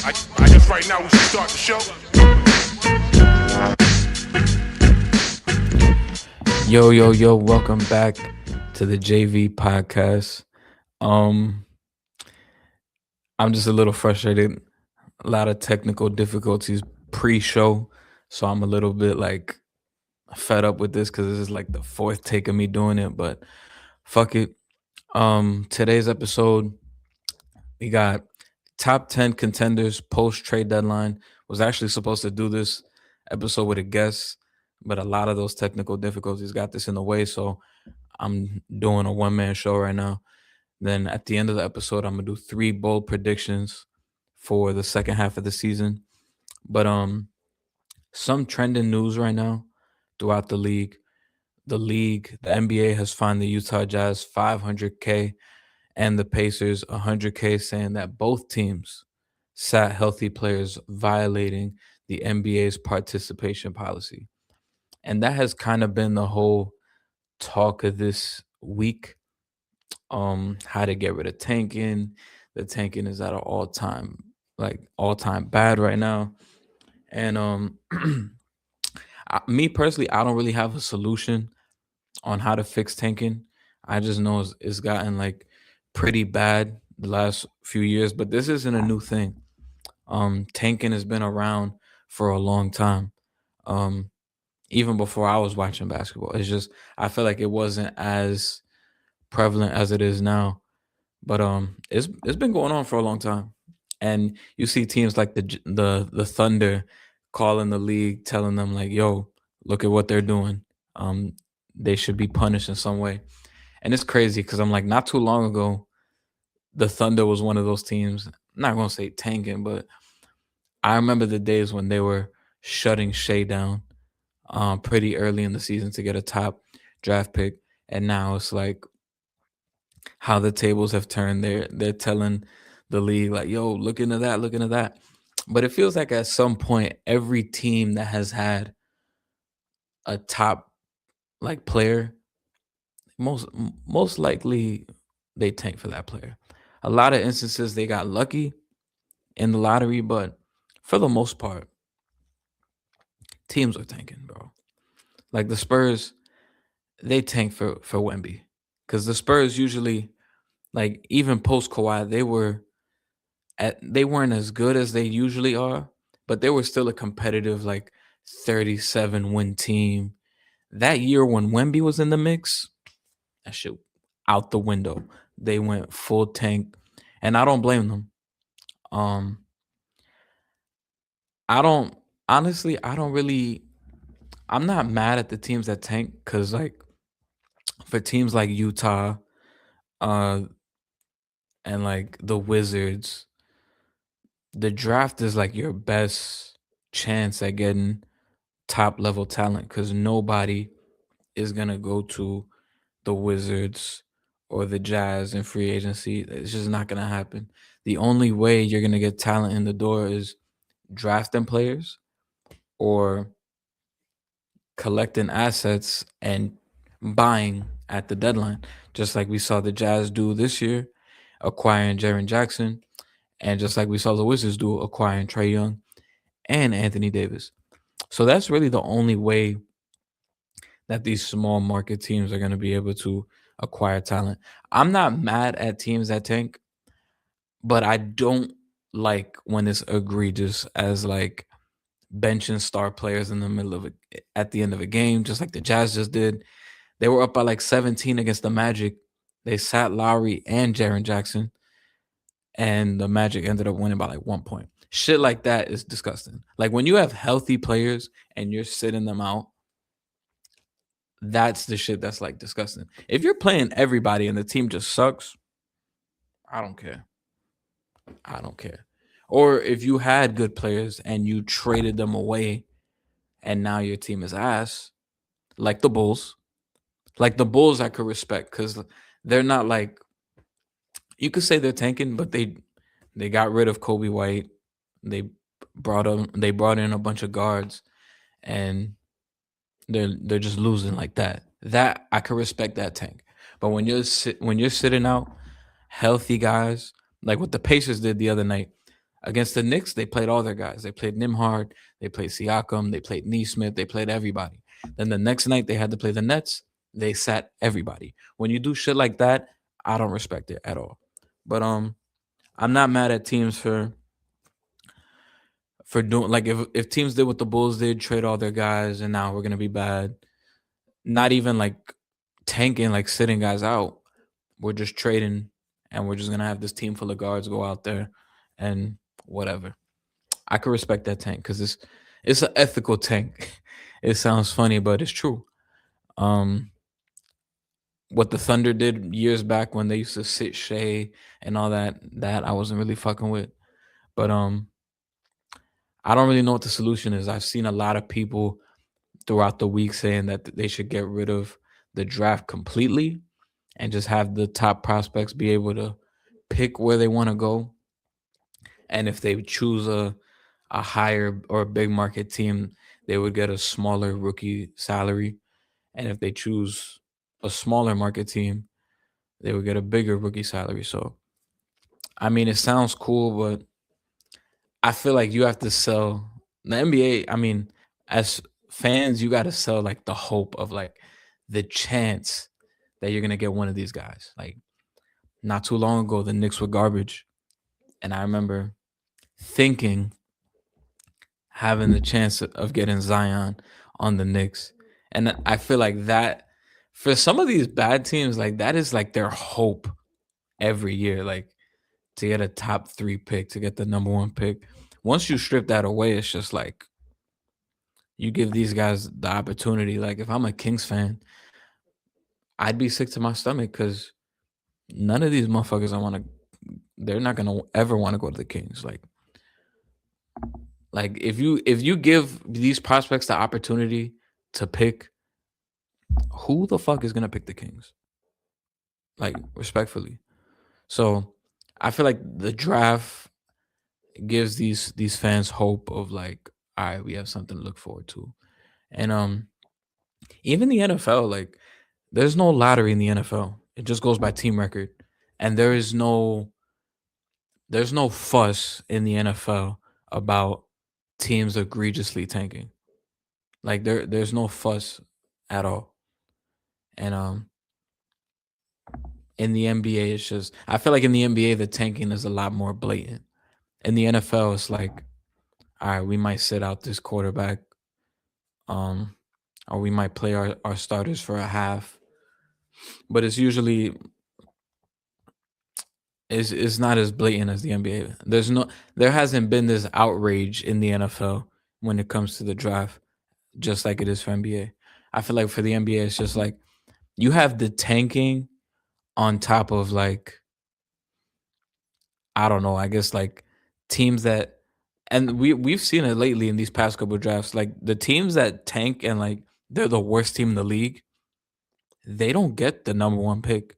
I guess right now we should start the show. Yo, welcome back to the JV podcast. Um I'm just a little frustrated. A lot of technical difficulties pre-show, so I'm a little bit like fed up with this cuz this is like the fourth take of me doing it, but fuck it. Today's episode we got top 10 contenders post trade deadline. Was actually supposed to do this episode with a guest, but a lot of those technical difficulties got this in the way, so I'm doing a one-man show right now. Then at the end of the episode, I'm gonna do three bold predictions for the second half of the season. But some trending news right now throughout the league. The NBA has fined the Utah Jazz 500K and the Pacers 100K, saying that both teams sat healthy players violating the NBA's participation policy. And that has kind of been the whole talk of this week. How to get rid of tanking. The tanking is at an all time bad right now. And me personally, I don't really have a solution on how to fix tanking. I just know it's gotten like pretty bad the last few years, but this isn't a new thing. Tanking has been around for a long time. Um, Even before I was watching basketball. It's just I feel like it wasn't as prevalent as it is now. But it's been going on for a long time, and you see teams like the Thunder calling the league, telling them like, "Yo, look at what they're doing. Um, they should be punished in some way." And it's crazy because I'm like, not too long ago, the Thunder was one of those teams. I'm not gonna say tanking, but I remember the days when they were shutting Shea down, pretty early in the season to get a top draft pick, and now it's like how the tables have turned. They're telling the league like, "Yo, look into that, look into that." But it feels like at some point, every team that has had a top like player, most likely they tank for that player. A lot of instances they got lucky in the lottery, but for the most part, teams are tanking, bro. Like the Spurs, they tank for Wemby because the Spurs usually like even post Kawhi, they weren't as good as they usually are, but they were still a competitive like 37 win team. That year when Wemby was in the mix, that shit out the window. They went full tank, and I don't blame them. Um, I don't honestly, I don't really. I'm not mad at the teams that tank because like for teams like Utah, uh, and like the Wizards, the draft is like your best chance at getting top level talent because nobody is gonna go to the Wizards or the Jazz in free agency. It's just not gonna happen. The only way you're gonna get talent in the door is drafting players or collecting assets and buying at the deadline, just like we saw the Jazz do this year, acquiring Jaren Jackson, and just like we saw the Wizards do, acquiring Trey Young and Anthony Davis. So that's really the only way that these small market teams are going to be able to acquire talent. I'm not mad at teams that tank, but I don't like when it's egregious as like benching star players in the middle of at the end of a game, just like the Jazz just did. They were up by like 17 against the Magic. They sat Lowry and Jaren Jackson, and the Magic ended up winning by like 1 point. Shit like that is disgusting. Like when you have healthy players and you're sitting them out, that's the shit that's like disgusting. If you're playing everybody and the team just sucks, I don't care. I don't care. Or if you had good players and you traded them away and now your team is ass, like the Bulls. Like the Bulls I could respect because they're not like you could say they're tanking, but they got rid of Kobe White. They they brought in a bunch of guards and they're just losing like that. That I could respect that tank. But when you're sitting out healthy guys, like what the Pacers did the other night, Against the Knicks, they played all their guys. They played Nimhard, they played Siakam, they played Neesmith, they played everybody. Then the next night they had to play the Nets. They sat everybody. When you do shit like that, I don't respect it at all. But I'm not mad at teams for doing, like, if teams did what the Bulls did, trade all their guys, and now we're gonna be bad. Not even like tanking, like sitting guys out. We're just trading, and we're just gonna have this team full of guards go out there and whatever. I could respect that tank because it's an ethical tank. It sounds funny, but it's true. Um, what the Thunder did years back when they used to sit Shea and all that I wasn't really fucking with. But I don't really know what the solution is. I've seen a lot of people throughout the week saying that they should get rid of the draft completely and just have the top prospects be able to pick where they want to go. And if they choose a higher or a big market team, they would get a smaller rookie salary. And if they choose a smaller market team, they would get a bigger rookie salary. So, I mean, it sounds cool, but I feel like you have to sell the NBA. I mean, as fans, you got to sell like the hope of like the chance that you're going to get one of these guys. Like, not too long ago, the Knicks were garbage. And I remember thinking having the chance of getting Zion on the Knicks. And I feel like that for some of these bad teams, like that is like their hope every year, like to get a top 3 pick, to get the number 1 pick. Once you strip that away, it's just like you give these guys the opportunity. Like if I'm a Kings fan, I'd be sick to my stomach because none of these motherfuckers they're not gonna ever want to go to the Kings. Like if you give these prospects the opportunity to pick, who the fuck is gonna pick the Kings? Like respectfully. So I feel like the draft gives these fans hope of like, all right, we have something to look forward to. And even the NFL, like there's no lottery in the NFL. It just goes by team record. And there's no fuss in the NFL about teams egregiously tanking. Like there's no fuss at all. And in the NBA, it's just I feel like in the NBA the tanking is a lot more blatant. In the NFL, it's like, all right, we might sit out this quarterback, um, or we might play our starters for a half. But it's not as blatant as the NBA. There hasn't been this outrage in the NFL when it comes to the draft, just like it is for NBA. I feel like for the NBA, it's just like you have the tanking on top of like, I don't know, I guess like teams that, and we've seen it lately in these past couple drafts, like the teams that tank and like they're the worst team in the league, they don't get the number 1 pick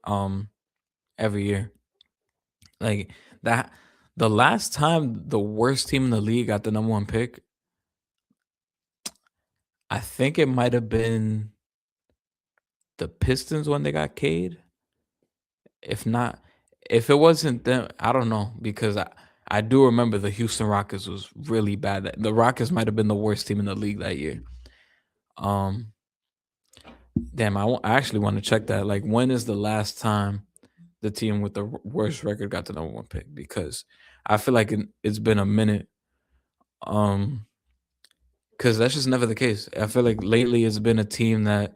um every year. Like that the last time the worst team in the league got the number 1 pick, I think it might have been the Pistons when they got Cade. If not, if it wasn't them, I don't know because I do remember the Houston Rockets was really bad. The Rockets might have been the worst team in the league that year. Um, damn, I actually want to check that. Like, when is the last time the team with the worst record got the number 1 pick? Because I feel like it's been a minute. Um, because that's just never the case. I feel like lately it's been a team that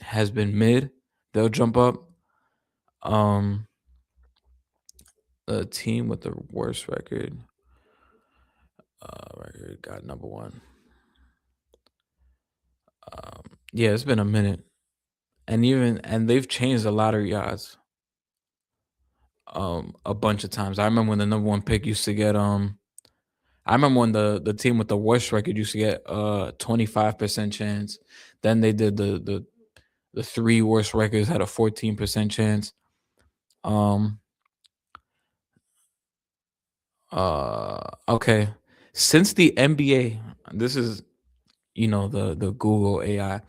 has been mid. They'll jump up. Um, a team with the worst record got number 1. Yeah, it's been a minute, and they've changed the lottery odds a bunch of times. I remember when the number 1 pick used to get I remember when the team with the worst record used to get 25% chance. Then they did the 3 worst records had a 14% chance. Um okay. Since the NBA, this is the Google AI.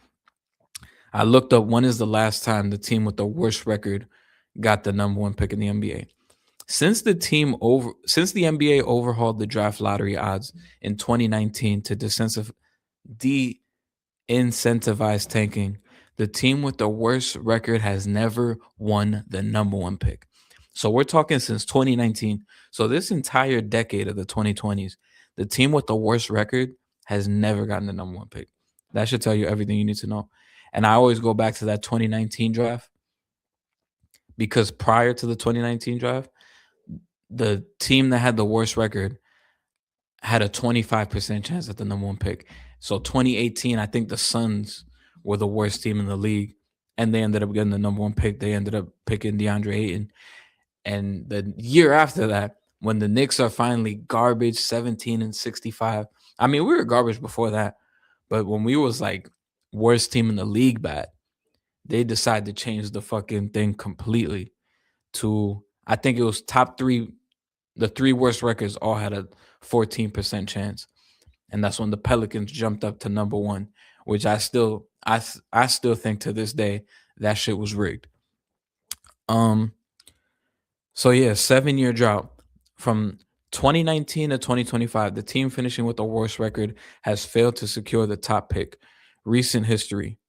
I looked up when is the last time the team with the worst record got the number 1 pick in the NBA. Since the NBA overhauled the draft lottery odds in 2019 to de-incentivize tanking, the team with the worst record has never won the number one pick. So we're talking since 2019. So this entire decade of the 2020s, the team with the worst record has never gotten the number one pick. That should tell you everything you need to know. And I always go back to that 2019 draft because prior to the 2019 draft, the team that had the worst record had a 25% chance at the number one pick. So 2018, I think the Suns were the worst team in the league, and they ended up getting the number one pick. They ended up picking DeAndre Ayton. And the year after that, when the Knicks are finally garbage, 17-65. I mean, we were garbage before that, but when we was like worst team in the league bad, they decided to change the fucking thing completely to, I think it was top three. The three worst records all had a 14% chance, and that's when the Pelicans jumped up to number one, which I still think to this day that shit was rigged. Um, so yeah, 7 year drought from 2019 to 2025. The team finishing with the worst record has failed to secure the top pick. Recent history.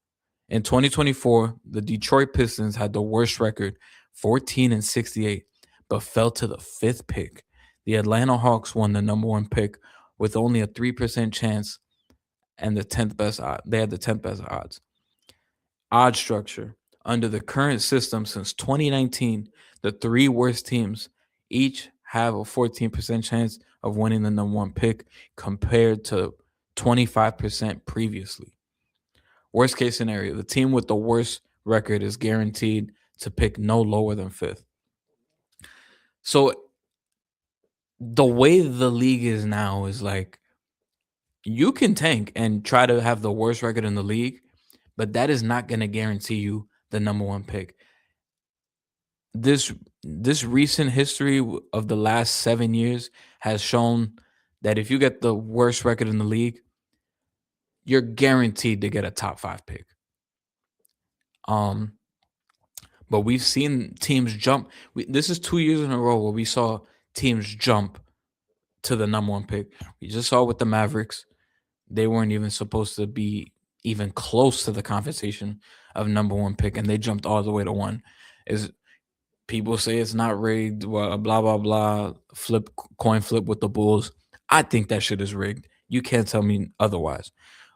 In 2024, the Detroit Pistons had the worst record, 14-68, but fell to the fifth pick. The Atlanta Hawks won the number one pick with only a 3% chance and the 10th best odd. They had the 10th best odds. Odd structure. Under the current system since 2019, the three worst teams each have a 14% chance of winning the number one pick compared to 25% previously. Worst case scenario, the team with the worst record is guaranteed to pick no lower than fifth. So the way the league is now is like you can tank and try to have the worst record in the league, but that is not going to guarantee you the number one pick. This this recent history of the last 7 years has shown that if you get the worst record in the league, you're guaranteed to get a top five pick. Um, But we've seen teams jump. This is 2 years in a row where we saw teams jump to the number one pick. We just saw with the Mavericks. They weren't even supposed to be even close to the conversation of number one pick, and they jumped all the way to one. Is people say it's not rigged, well, blah blah blah, coin flip with the Bulls. I think that shit is rigged. You can't tell me otherwise.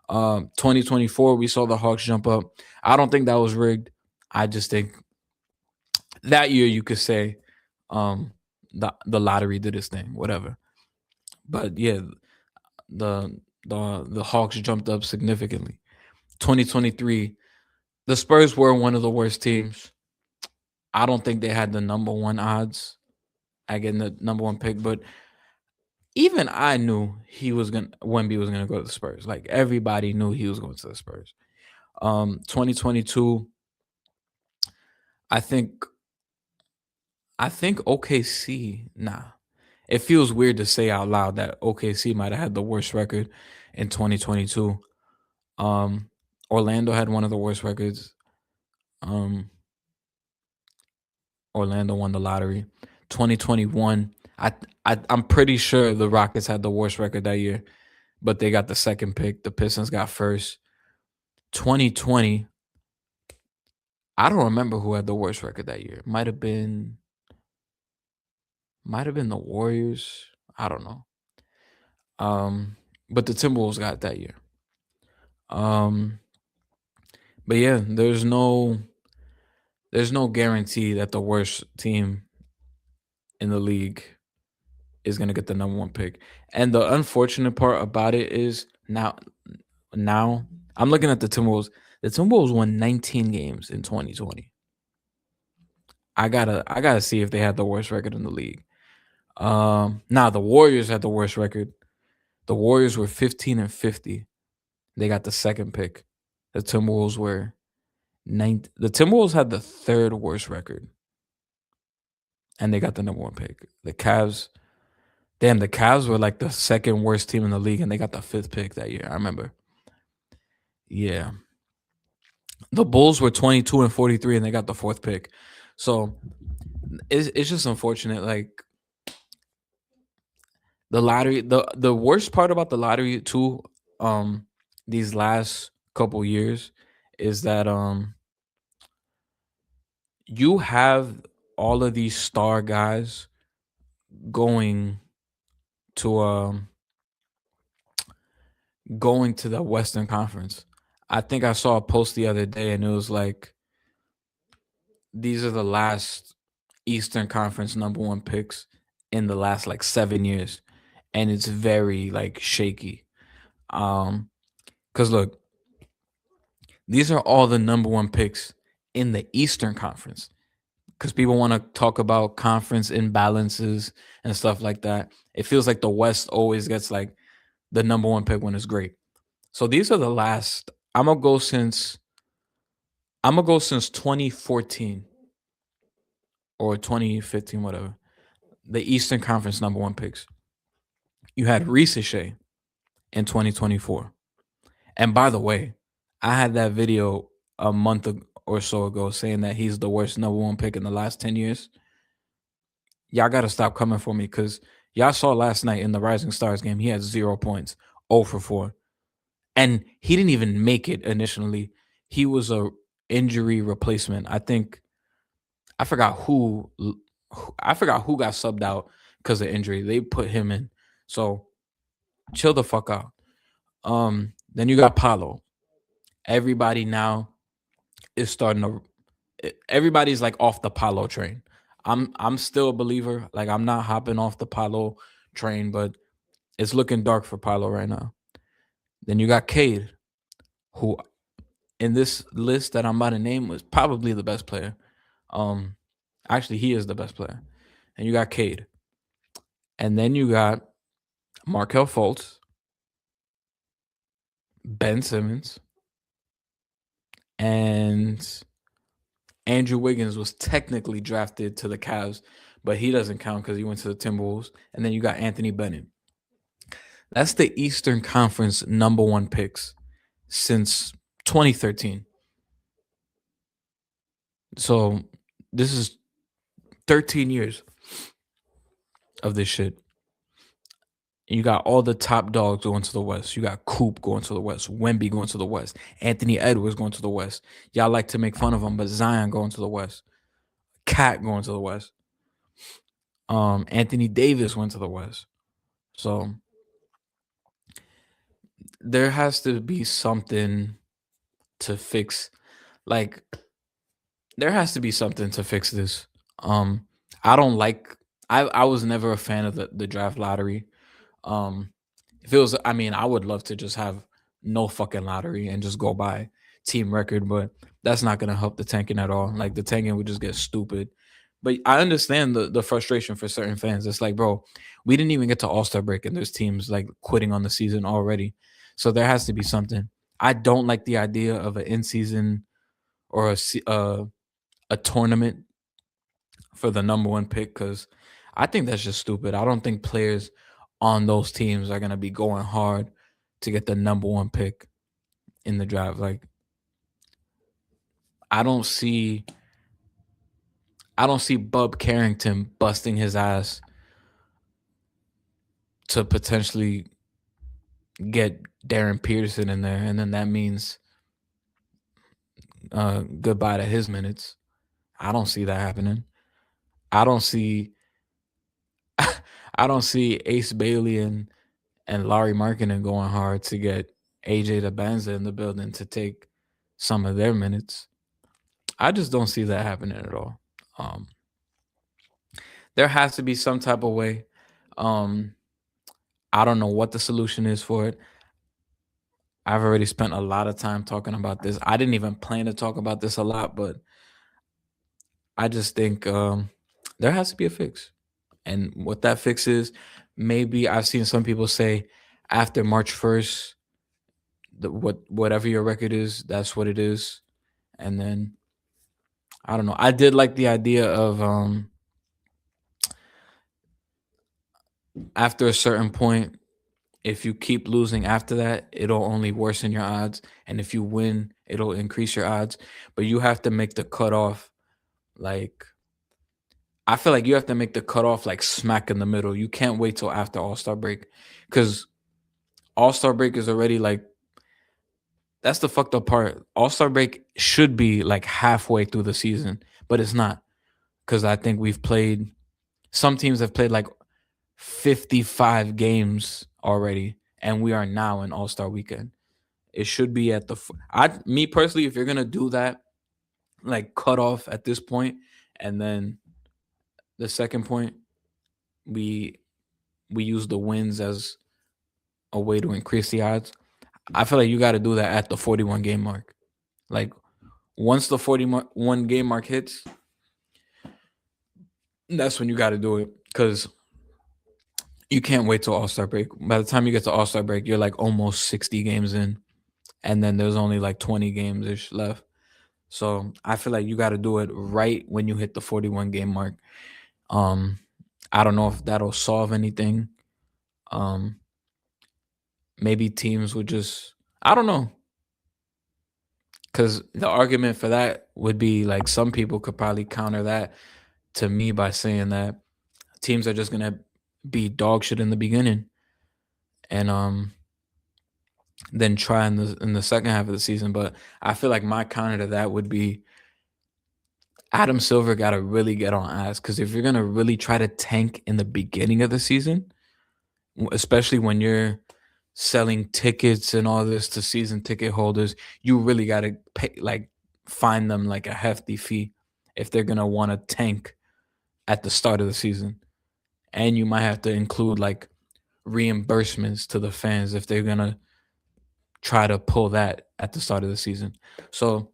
2024, we saw the Hawks jump up. I don't think that was rigged. I just think that year you could say the lottery did its thing, whatever. But yeah, the Hawks jumped up significantly. 2023, the Spurs were one of the worst teams. I don't think they had the number one odds at getting the number one pick, but even I knew Wemby was gonna go to the Spurs. Like everybody knew he was going to the Spurs. 2022, I think OKC, nah. It feels weird to say out loud that OKC might have had the worst record in 2022. Orlando had one of the worst records. Um, Orlando won the lottery. 2021, I'm pretty sure the Rockets had the worst record that year, but they got the second pick. The Pistons got first. 2020, I don't remember who had the worst record that year. Might have been the Warriors. I don't know. But the Timberwolves got it that year. But yeah, there's no guarantee that the worst team in the league is gonna get the number one pick. And the unfortunate part about it is now I'm looking at the Timberwolves. The Timberwolves won 19 games in 2020. I gotta see if they had the worst record in the league. The Warriors had the worst record. The Warriors were 15-50. They got the second pick. The Timberwolves were ninth. The Timberwolves had the third worst record, and they got the number one pick. The Cavs were like the second worst team in the league, and they got the fifth pick that year. I remember. Yeah. The Bulls were 22-43, and they got the fourth pick. So it's just unfortunate. Like the lottery, the worst part about the lottery too, um, these last couple years is that you have all of these star guys going to going to the Western Conference. I think I saw a post the other day and it was like these are the last Eastern Conference number one picks in the last like 7 years. And it's very like shaky. Because look, these are all the number one picks in the Eastern Conference. Because people want to talk about conference imbalances and stuff like that. It feels like the West always gets like the number one pick when it's great. So these are the last. I'm gonna go since 2014 or 2015, whatever. The Eastern Conference number one picks. You had Ricochet in 2024. And by the way, I had that video a or so ago saying that he's the worst number one pick in the last 10 years. Y'all got to stop coming for me because y'all saw last night in the Rising Stars game, he had 0 points, 0 for 4. And he didn't even make it initially. He was a injury replacement. I forgot I forgot who got subbed out because of injury. They put him in. So chill the fuck out. Then you got Paulo. Everybody now is starting to everybody's like off the Paulo train. I'm still a believer. Like I'm not hopping off the Paulo train, but it's looking dark for Paulo right now. Then you got Cade, who in this list that I'm about to name was probably the best player. Um, Actually, he is the best player. And you got Cade. And then you got Markel Fultz, Ben Simmons, and Andrew Wiggins was technically drafted to the Cavs, but he doesn't count because he went to the Timberwolves. And then you got Anthony Bennett. That's the Eastern Conference number one picks since 2013. So this is 13 years of this shit. And you got all the top dogs going to the West. You got Coop going to the West, Wemby going to the West, Anthony Edwards going to the West. Y'all like to make fun of him, but Zion going to the West, Cat going to the West. Anthony Davis went to the West. So there has to be something to fix. Like there has to be something to fix this. Um, I don't like. I was never a fan of the draft lottery. Um, if it was, I mean, I would love to just have no fucking lottery and just go by team record, but that's not gonna help the tanking at all. Like the tanking would just get stupid. But I understand the frustration for certain fans. It's like, bro, we didn't even get to All Star break, and there's teams like quitting on the season already. So there has to be something. I don't like the idea of an in season or a tournament for the number one pick because I think that's just stupid. I don't think players on those teams are gonna be going hard to get the number one pick in the draft. Like I don't see I don't see Bub Carrington busting his ass to potentially get Darren Peterson in there, and then that means goodbye to his minutes. I don't see that happening. I don't see I don't see Ace Bailey and Laurie Markkinen going hard to get AJ DeBanza in the building to take some of their minutes. I just don't see that happening at all. Um, there has to be some type of way. Um, I don't know what the solution is for it. I've already spent a lot of time talking about this. I didn't even plan to talk about this a lot, but I just think there has to be a fix. And what that fix is, maybe I've seen some people say after March 1st, whatever your record is, that's what it is. And then I don't know. I did like the idea of after a certain point, if you keep losing after that, it'll only worsen your odds. And if you win, it'll increase your odds. But you have to make the cutoff like I feel like you have to make the cutoff like smack in the middle. You can't wait till after All Star break because All Star break is already like that's the fucked up part. All Star break should be like halfway through the season, but it's not because I think we've played. Some teams have played like 55 games already, and we are now in All Star weekend. It should be at the. Me personally, if you're gonna do that, like cut off at this point, and then the second point, we we use the wins as a way to increase the odds. I feel like you got to do that at the 41 game mark. Like once the 41 game mark hits, that's when you got to do it because you can't wait till All Star break. By the time you get to All Star break, you're like almost 60 games in, and then there's only like 20 games ish left. So I feel like you got to do it right when you hit the 41 game mark. Um, I don't know if that'll solve anything. Um, maybe teams would just I don't know because the argument for that would be like some people could probably counter that to me by saying that teams are just gonna be dog shit in the beginning and then try in the second half of the season. But I feel like my counter to that would be Adam Silver got to really get on ass because if you're gonna really try to tank in the beginning of the season, especially when you're selling tickets and all this to season ticket holders, you really got to pay like find them like a hefty fee if they're gonna want to tank at the start of the season, and you might have to include like reimbursements to the fans if they're gonna try to pull that at the start of the season. So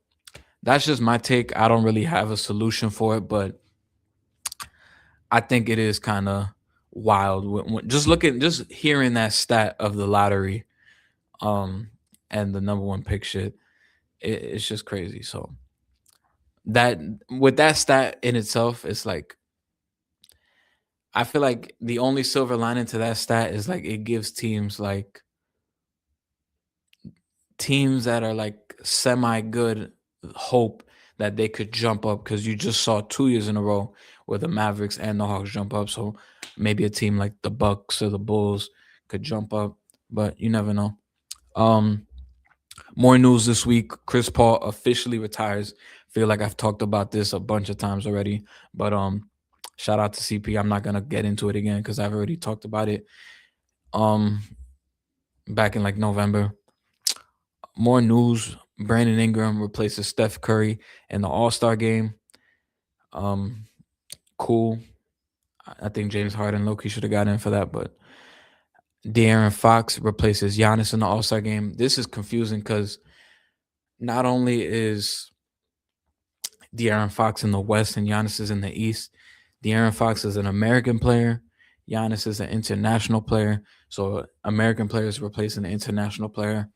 that's just my take. I don't really have a solution for it, but I think it is kind of wild. Just hearing that stat of the lottery, um, and the number one pick shit, it's just crazy. So that with that stat in itself, it's like I feel like the only silver lining to that stat is like it gives teams that are like semi good hope that they could jump up because you just saw 2 years in a row where the Mavericks and the Hawks jump up. So maybe a team like the Bucks or the Bulls could jump up, but you never know. Um, More news this week: Chris Paul officially retires. Feel like I've talked about this a bunch of times already, but shout out to CP. I'm not gonna get into it again because I've already talked about it. Um, Back in like November. More news: Brandon Ingram replaces Steph Curry in the All Star game. Um, cool. I think James Harden Loki should have got in for that, but De'Aaron Fox replaces Giannis in the All Star game. This is confusing because not only is De'Aaron Fox in the West and Giannis is in the East, De'Aaron Fox is an American player. Giannis is an international player. So American players replacing an international player.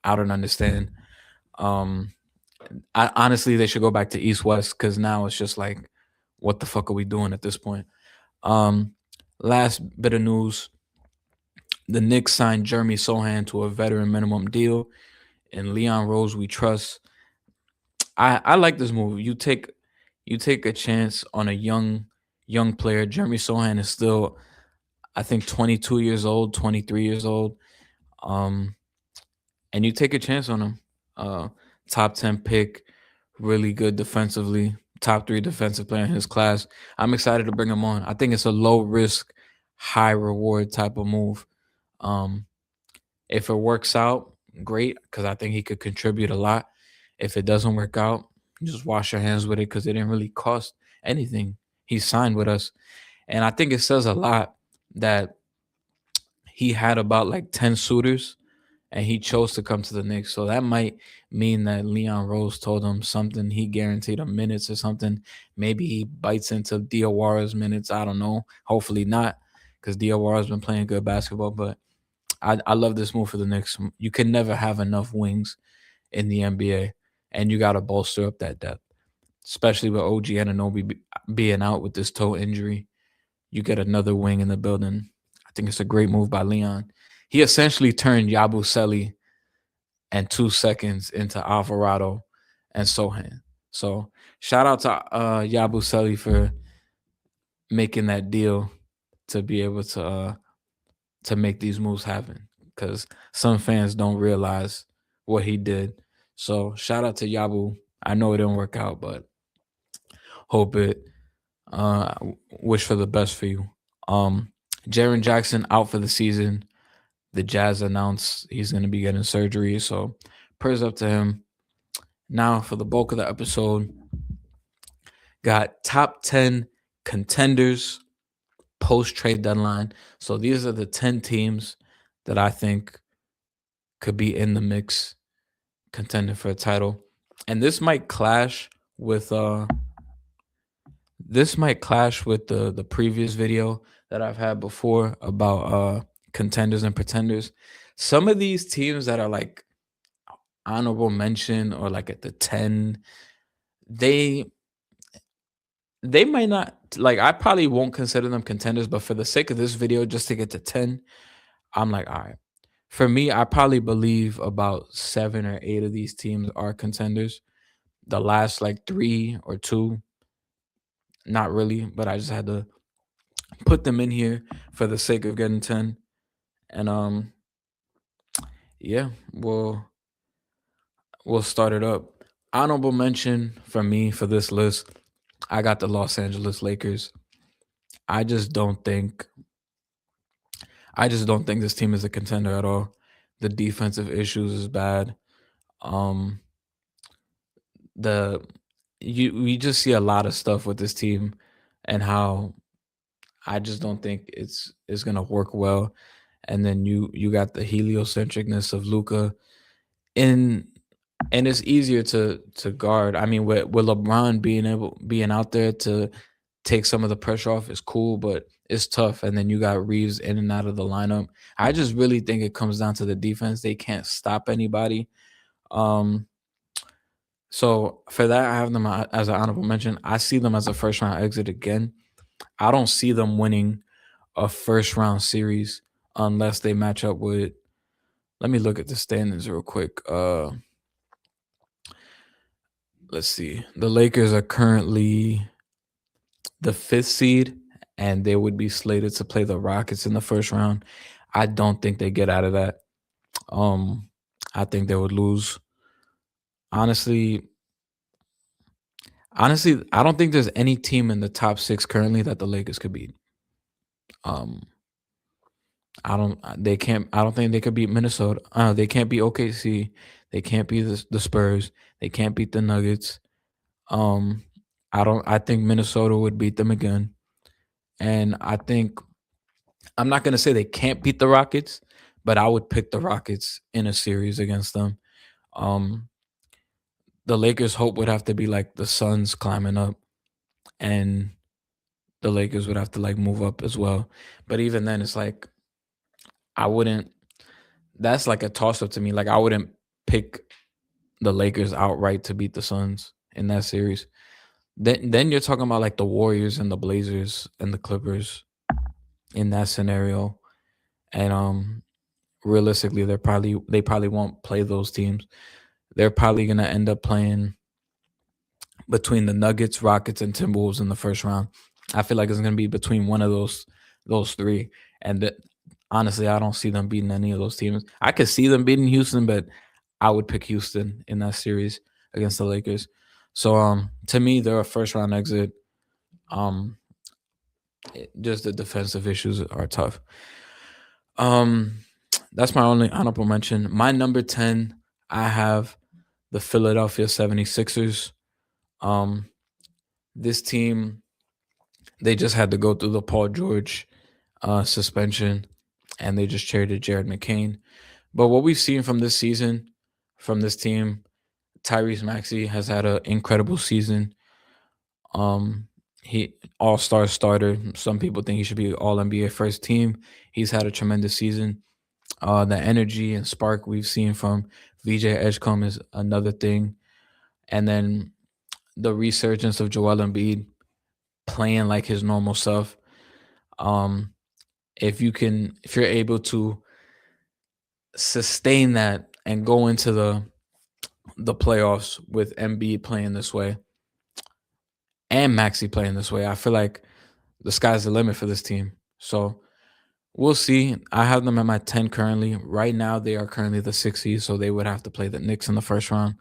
I don't understand. Um, honestly, they should go back to East West because now it's just like, what the fuck are we doing at this point? Um, Last bit of news: the Knicks signed Jeremy Sohan to a veteran minimum deal, and Leon Rose we trust. I like this move. You take a chance on a young player. Jeremy Sohan is still, I think, 22 years old, 23 years old. Um, and you take a chance on him. Uh, Top 10 pick, really good defensively, top three defensive player in his class. I'm excited to bring him on. I think it's a low risk, high reward type of move. Um, if it works out, great, because I think he could contribute a lot. If it doesn't work out, just wash your hands with it because it didn't really cost anything. He signed with us. And I think it says a lot that he had about like 10 suitors and he chose to come to the Knicks. So that might mean that Leon Rose told him something. He guaranteed him minutes or something. Maybe he bites into Diawara's minutes. I don't know. Hopefully not, because Diawara's been playing good basketball. But I love this move for the Knicks. You can never have enough wings in the NBA, and you got to bolster up that depth, especially with OG Anunoby being out with this toe injury. You get another wing in the building. I think it's a great move by Leon. He essentially turned Yabusele and 2 seconds into Alvarado and Sohan. So shout out to Yabusele for making that deal to be able to make these moves happen because some fans don't realize what he did. So shout out to Yabu. I know it didn't work out, but hope it uh wish for the best for you. Jaren Jackson out for the season. The Jazz announced he's gonna be getting surgery, so prayers up to him. Now for the bulk of the episode, got top 10 contenders post trade deadline. So these are the 10 teams that I think could be in the mix contending for a title. And with this might clash with the previous video that I've had before about contenders and pretenders. Some of these teams that are like honorable mention or like at the 10, they they might not, like, I probably won't consider them contenders, but for the sake of this video, just to get to 10, I'm like, all right. For me, I probably believe about 7 or 8 of these teams are contenders. The last like 3 or 2, not really, but I just had to put them in here for the sake of getting 10. And yeah, we'll start it up. Honorable mention for me for this list, I got the Los Angeles Lakers. I just don't think I just don't think this team is a contender at all. The defensive issues is bad. Um the you we just see a lot of stuff with this team and how I just don't think it's gonna work well. And then you got the heliocentricness of Luca in, and it's easier to guard. I mean, with LeBron being out there to take some of the pressure off is cool, but it's tough. And then you got Reeves in and out of the lineup. I just really think it comes down to the defense. They can't stop anybody. Um, so for that, I have them as an honorable mention. I see them as a first round exit again. I don't see them winning a first round series unless they match up with. Let me look at the standings real quick. Let's see. The Lakers are currently the 5th seed, and they would be slated to play the Rockets in the first round. I don't think they get out of that. Um, I think they would lose. Honestly, I don't think there's any team in the top 6 currently that the Lakers could beat. Um, I don't think they could beat Minnesota. They can't beat OKC. They can't beat the Spurs. They can't beat the Nuggets. Um, I think Minnesota would beat them again. And I'm not gonna say they can't beat the Rockets, but I would pick the Rockets in a series against them. Um, the Lakers' hope would have to be like the Suns climbing up, and the Lakers would have to like move up as well. But even then, it's like I wouldn't. That's like a toss up to me. Like I wouldn't pick the Lakers outright to beat the Suns in that series. Then you're talking about like the Warriors and the Blazers and the Clippers in that scenario. And realistically, they probably won't play those teams. They're probably gonna end up playing between the Nuggets, Rockets, and Timberwolves in the first round. I feel like it's gonna be between one of those three. And honestly, I don't see them beating any of those teams. I could see them beating Houston, but I would pick Houston in that series against the Lakers. So to me, they're a first round exit. Um just the defensive issues are tough. Um that's my only honorable mention. My number 10, I have the Philadelphia 76ers. Um this team, they just had to go through the Paul George suspension, and they just traded Jared McCain. But what we've seen from this season from this team, Tyrese Maxey has had an incredible season. He all-star starter. Some people think he should be all NBA first team. He's had a tremendous season. The energy and spark we've seen from VJ Edgecombe is another thing. And then the resurgence of Joel Embiid playing like his normal self. Um, if you're able to sustain that and go into the playoffs with Embiid playing this way and Maxi playing this way, I feel like the sky's the limit for this team. So we'll see. I have them at my 10 currently. Right now, they are currently the 6th seed, so they would have to play the Knicks in the first round.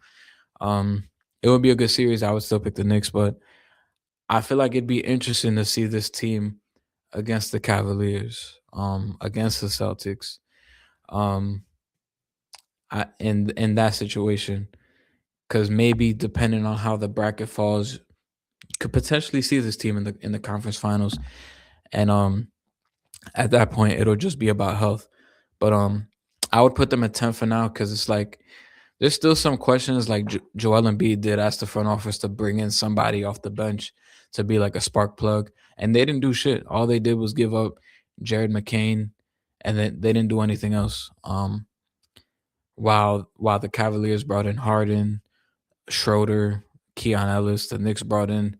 Um, it would be a good series. I would still pick the Knicks, but I feel like it'd be interesting to see this team against the Cavaliers, against the Celtics, um, in that situation, because maybe depending on how the bracket falls, could potentially see this team in the conference finals, and at that point it'll just be about health. But I would put them at 10 for now because it's like there's still some questions like Joel Embiid did ask the front office to bring in somebody off the bench to be like a spark plug, and they didn't do shit. All they did was give up Jared McCain, and then they didn't do anything else. While the Cavaliers brought in Harden, Schroeder, Keon Ellis, the Knicks brought in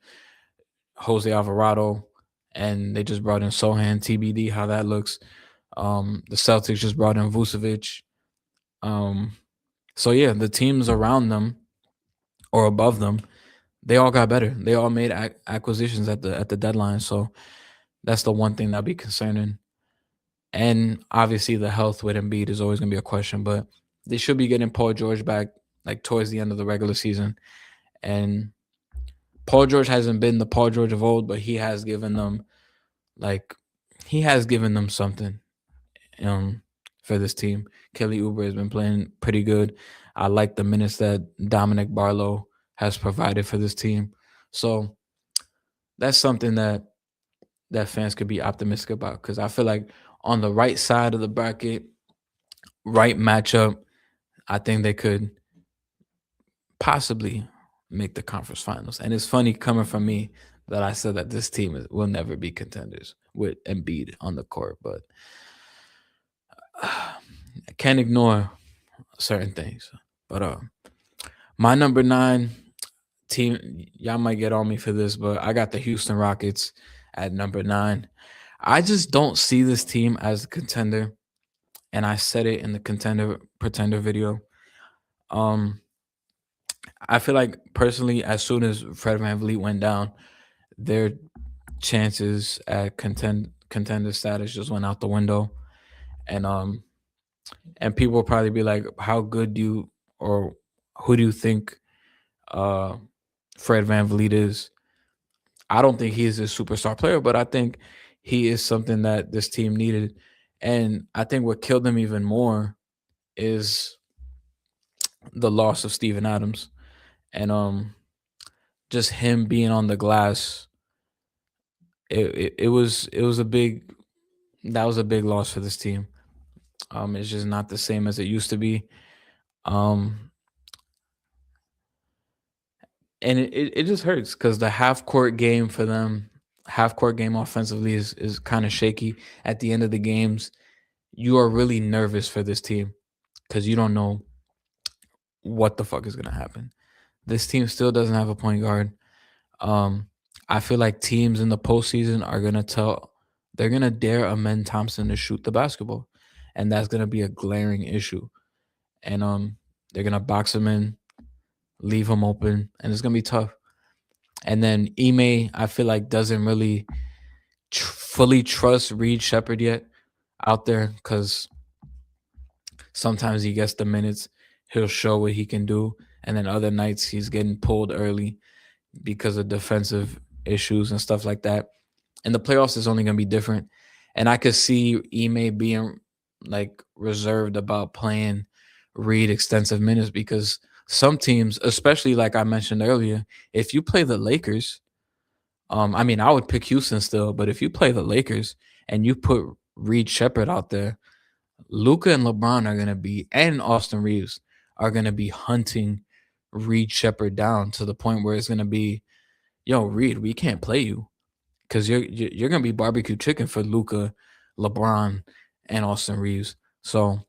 Jose Alvarado, and they just brought in Sohan, TBD, how that looks. The Celtics just brought in Vucevic. Um, so yeah, the teams around them or above them, they all got better. They all made acquisitions at the deadline. So that's the one thing that'll be concerning. And obviously, the health with Embiid is always gonna be a question, but they should be getting Paul George back like towards the end of the regular season. And Paul George hasn't been the Paul George of old, but like he has given them something um for this team. Kelly Oubre has been playing pretty good. I like the minutes that Dominic Barlow has provided for this team. So that's something that fans could be optimistic about because I feel like on the right side of the bracket, right matchup, I think they could possibly make the conference finals. And it's funny coming from me that I said that this team will never be contenders with Embiid on the court, but I can't ignore certain things. But my number 9 team, y'all might get on me for this, but I got the Houston Rockets at number 9. I just don't see this team as a contender, and I said it in the contender pretender video. Um, I feel like personally, as soon as Fred VanVleet went down, their chances at contender status just went out the window. And people will probably be like, how good do you or who do you think uh Fred VanVleet is? I don't think he is a superstar player, but I think he is something that this team needed. And I think what killed them even more is the loss of Steven Adams. And just him being on the glass, it was a big that was a big loss for this team. It's just not the same as it used to be. Um, and it just hurts because the half court game for them, half court game offensively is kind of shaky. At the end of the games, you are really nervous for this team because you don't know what the fuck is gonna happen. This team still doesn't have a point guard. Um, I feel like teams in the postseason are they're gonna dare Amen Thompson to shoot the basketball, and that's gonna be a glaring issue. And they're gonna box him in, leave him open, and it's gonna be tough. And then Ime, I feel like doesn't really fully trust Reed Shepard yet out there because sometimes he gets the minutes, he'll show what he can do, and then other nights he's getting pulled early because of defensive issues and stuff like that. And the playoffs is only gonna be different. And I could see Ime being like reserved about playing Reed extensive minutes because some teams, especially like I mentioned earlier, if you play the Lakers, I mean, I would pick Houston still, but if you play the Lakers and you put Reed Shepard out there, Luca and LeBron are gonna be, and Austin Reeves are gonna be hunting Reed Shepard down to the point where it's gonna be, yo, Reed, we can't play you because you're gonna be barbecue chicken for Luca, LeBron, and Austin Reeves. So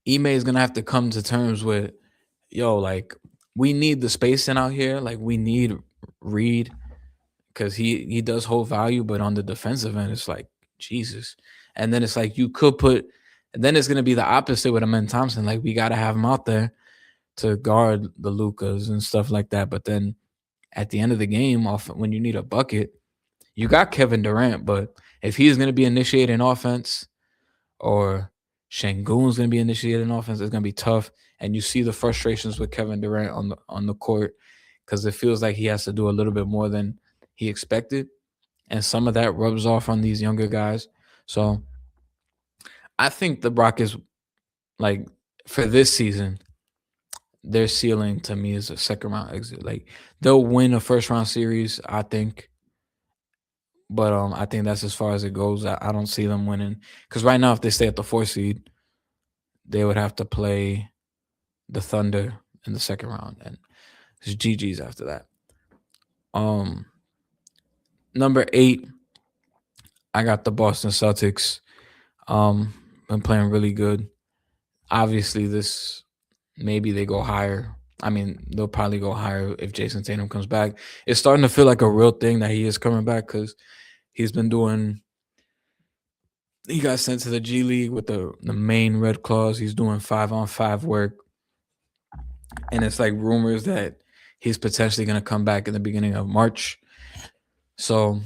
Ime is gonna have to come to terms with, yo, like we need the spacing out here. Like we need Reed because he does hold value, but on the defensive end, it's like Jesus. And then it's like you could put, and then it's gonna be the opposite with Amen Thompson. Like we gotta have him out there to guard the Lucas and stuff like that. But then at the end of the game, off when you need a bucket, You got Kevin Durant, but if he's going to be initiating offense or Şengün's going to be initiating offense, it's going to be tough. And you see the frustrations with Kevin Durant on the court because it feels like he has to do a little bit more than he expected, and some of that rubs off on these younger guys. So I think the Rockets, like for this season, their ceiling to me is a second round exit. Like they'll win a first round series, I think, but I think that's as far as it goes. I don't see them winning because right now, if they stay at the 4 seed, they would have to play the Thunder in the second round, and it's GG's after that. Um, Number 8, I got the Boston Celtics. Been playing really good. Obviously, this maybe they go higher. I mean, they'll probably go higher if Jason Tatum comes back. It's starting to feel like a real thing that he is coming back because he's been doing. He got sent to the G League with the main Red Claws. He's doing 5-on-5 work, and it's like rumors that he's potentially going to come back in the beginning of March. So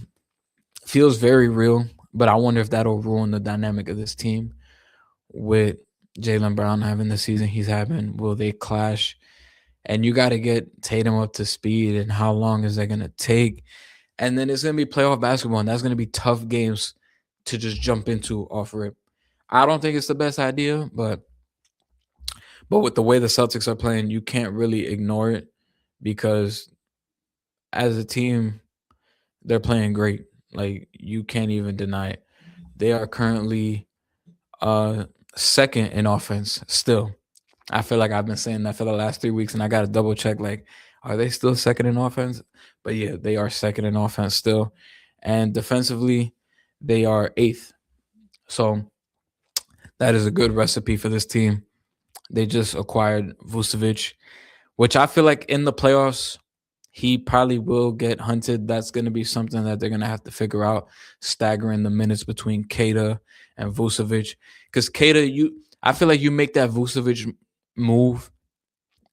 feels very real, but I wonder if that'll ruin the dynamic of this team with Jaylen Brown having the season he's having. Will they clash? And you got to get Tatum up to speed, and how long is that going to take? And then it's going to be playoff basketball, and that's going to be tough games to just jump into off rip. I don't think it's the best idea, but with the way the Celtics are playing, you can't really ignore it because as a team, they're playing great. Like you can't even deny it. They are currently second in offense still. I feel like I've been saying that for the last 3 weeks, and I got to double check. Like, are they still second in offense? But yeah, they are second in offense still, and defensively, they are eighth. So that is a good recipe for this team. They just acquired Vucevic, which I feel like in the playoffs, he probably will get hunted. That's going to be something that they're going to have to figure out, staggering the minutes between Kata and Vucevic. Because Kata, I feel like you make that Vucevic move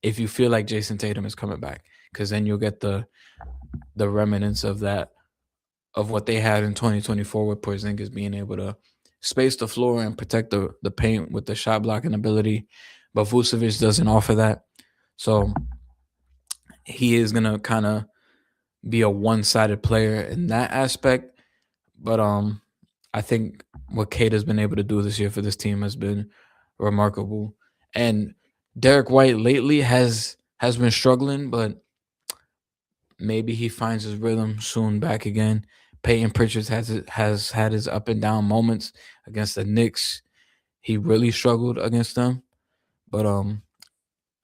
if you feel like Jason Tatum is coming back, because then you'll get the remnants of that, of what they had in 2024 with Porzingis being able to space the floor and protect the paint with the shot blocking ability. But Vucevic doesn't offer that. So he is going to kind of be a one-sided player in that aspect. But I think what Kate has been able to do this year for this team has been remarkable. And Derek White lately has been struggling, but maybe he finds his rhythm soon back again. Peyton Pritchard has had his up and down moments against the Knicks. He really struggled against them, but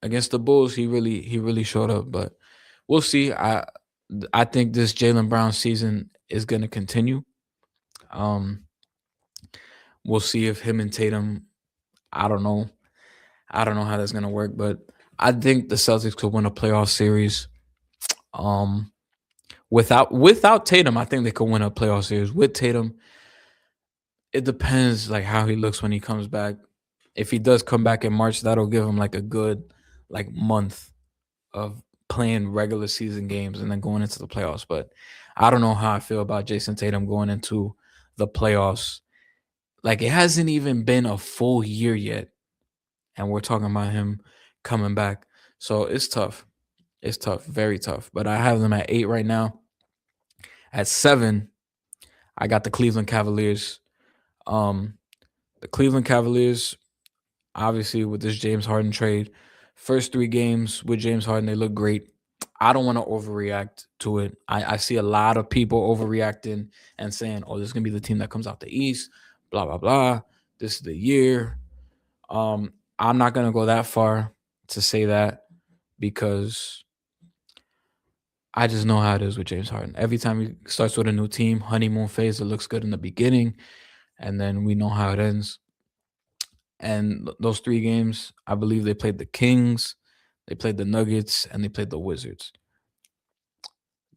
against the Bulls, he really showed up. But we'll see. I think this Jaylen Brown season is going to continue. We'll see if him and Tatum. I don't know. I don't know how that's going to work, but I think the Celtics could win a playoff series. Without Tatum, I think they could win a playoff series. With Tatum, it depends like how he looks when he comes back. If he does come back in March, that'll give him like a good like month of playing regular season games and then going into the playoffs. But I don't know how I feel about Jason Tatum going into the playoffs. Like it hasn't even been a full year yet, and we're talking about him coming back. So it's tough. It's tough, very tough. But I have them at 8 right now. At 7, I got the Cleveland Cavaliers. The Cleveland Cavaliers, obviously, with this James Harden trade, first 3 games with James Harden, they look great. I don't want to overreact to it. I see a lot of people overreacting and saying, "Oh, this is gonna be the team that comes out the East." Blah blah blah. This is the year. I'm not gonna go that far to say that because I just know how it is with James Harden. Every time he starts with a new team, honeymoon phase, it looks good in the beginning, and then we know how it ends. And those 3 games, I believe they played the Kings, they played the Nuggets, and they played the Wizards.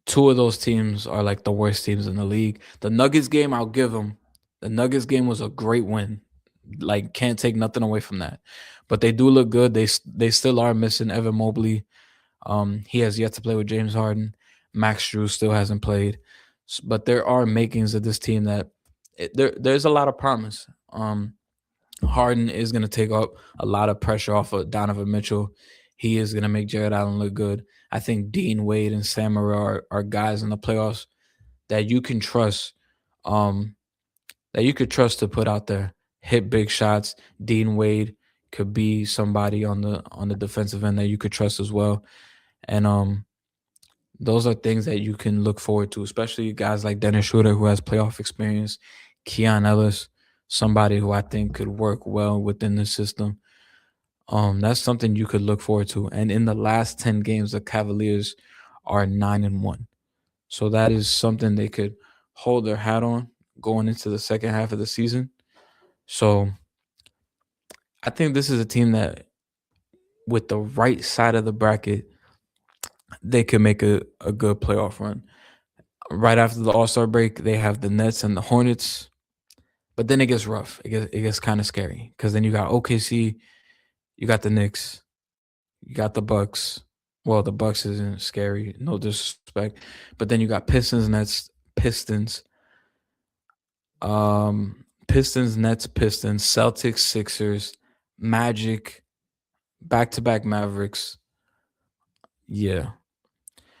2 of those teams are like the worst teams in the league. The Nuggets game, I'll give them. The Nuggets game was a great win. Like, can't take nothing away from that. But they do look good. They still are missing Evan Mobley. He has yet to play with James Harden. Max Strus still hasn't played. But there are makings of this team that there's a lot of promise. Harden is going to take up a lot of pressure off of Donovan Mitchell. He is going to make Jared Allen look good. I think Dean Wade and Samara are guys in the playoffs that you can trust, um, that you could trust to put out there, hit big shots. Dean Wade could be somebody on the defensive end that you could trust as well. And those are things that you can look forward to, especially guys like Dennis Schroeder, who has playoff experience, Keon Ellis, somebody who I think could work well within the system. That's something you could look forward to. And in the last 10 games, the Cavaliers are 9-1. So that is something they could hold their hat on going into the second half of the season. So I think this is a team that, with the right side of the bracket, they could make a good playoff run. Right after the All Star break, they have the Nets and the Hornets, but then it gets rough. It gets kind of scary because then you got OKC, you got the Knicks, you got the Bucks. Well, the Bucks isn't scary, no disrespect, but then you got Pistons, Nets, Pistons, Pistons, Nets, Pistons, Celtics, Sixers, Magic, back to back Mavericks. Yeah.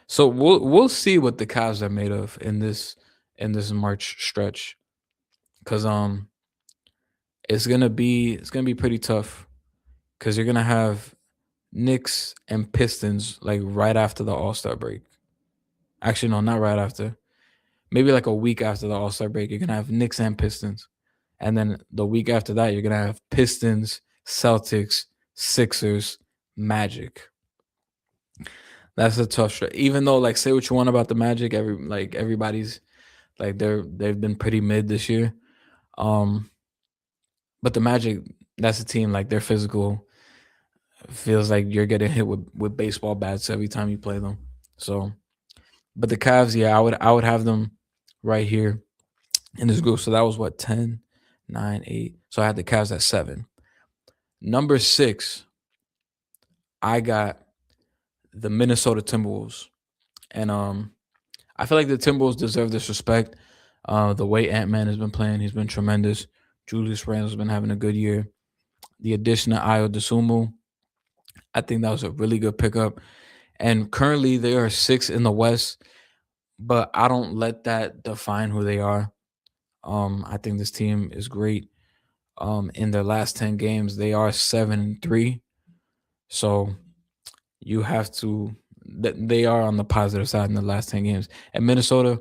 So we'll see what the Cavs are made of in this March stretch. Cause it's gonna be pretty tough. Cause you're gonna have Knicks and Pistons like right after the All Star break. Actually, no, not right after. Maybe like a week after the All Star break, you're gonna have Knicks and Pistons. And then the week after that, you're gonna have Pistons, Celtics, Sixers, Magic. That's a tough stretch. Even though, like, say what you want about the Magic, everybody's like they've been pretty mid this year. Um, but the Magic, that's a team like they're physical. Feels like you're getting hit with baseball bats every time you play them. So, but the Cavs, yeah, I would have them right here in this group. So that was what 10, 9, 8. So I had the Cavs at 7. Number 6, I got the Minnesota Timberwolves, and I feel like the Timberwolves deserve this respect. The way Ant Man has been playing, he's been tremendous. Julius Randle's been having a good year. The addition of Ayo Dosunmu, I think that was a really good pickup. And currently they are 6 in the West, but I don't let that define who they are. I think this team is great. In their last 10 games, they are 7-3. So you have to they are on the positive side in the last 10 games. And Minnesota,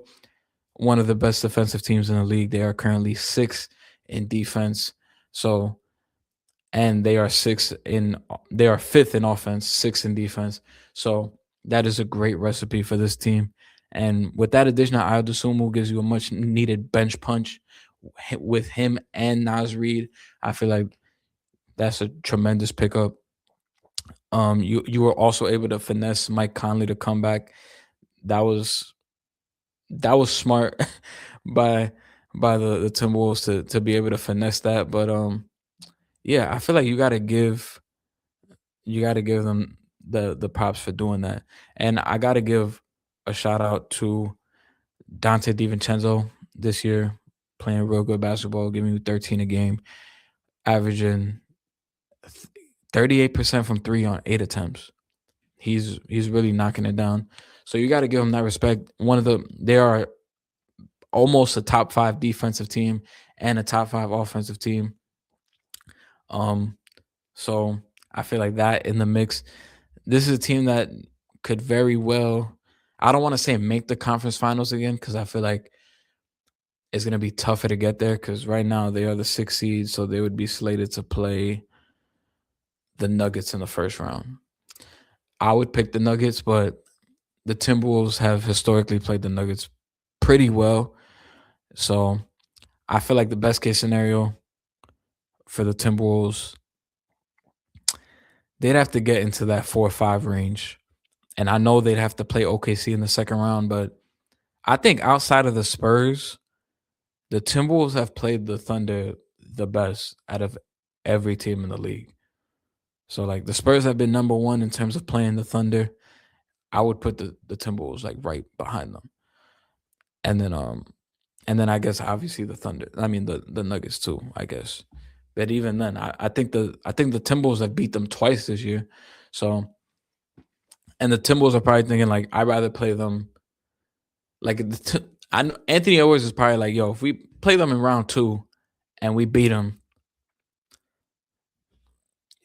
one of the best defensive teams in the league. They are currently 6th in defense. So and they are 5th in offense, 6th in defense. So that is a great recipe for this team. And with that addition of Aldosumu gives you a much needed bench punch with him and Nas Reed. I feel like that's a tremendous pickup. You were also able to finesse Mike Conley to come back. That was that was smart by the Timberwolves to be able to finesse that. But yeah, I feel like you gotta give them the props for doing that. And I gotta give a shout out to Dante DiVincenzo this year, playing real good basketball, giving you 13 a game, averaging 38% from three on 8 attempts. He's really knocking it down. So you got to give him that respect. They are almost a top 5 defensive team and a top 5 offensive team. Um, so I feel like that in the mix. This is a team that could very well. I don't want to say make the conference finals again because I feel like it's gonna be tougher to get there. Because right now they are the 6th seed, so they would be slated to play the Nuggets in the first round. I would pick the Nuggets, but the Timberwolves have historically played the Nuggets pretty well. So I feel like the best case scenario for the Timberwolves, they'd have to get into that 4 or 5 range. And I know they'd have to play OKC in the second round, but I think outside of the Spurs, the Timberwolves have played the Thunder the best out of every team in the league. So like the Spurs have been number one in terms of playing the Thunder. I would put the Timberwolves like right behind them. and then I guess obviously the Thunder. I mean the Nuggets too, I guess. But even then, I think the Timberwolves have beat them twice this year. So and the Timberwolves are probably thinking like I'd rather play them like I know Anthony Edwards is probably like, yo, if we play them in round two and we beat them,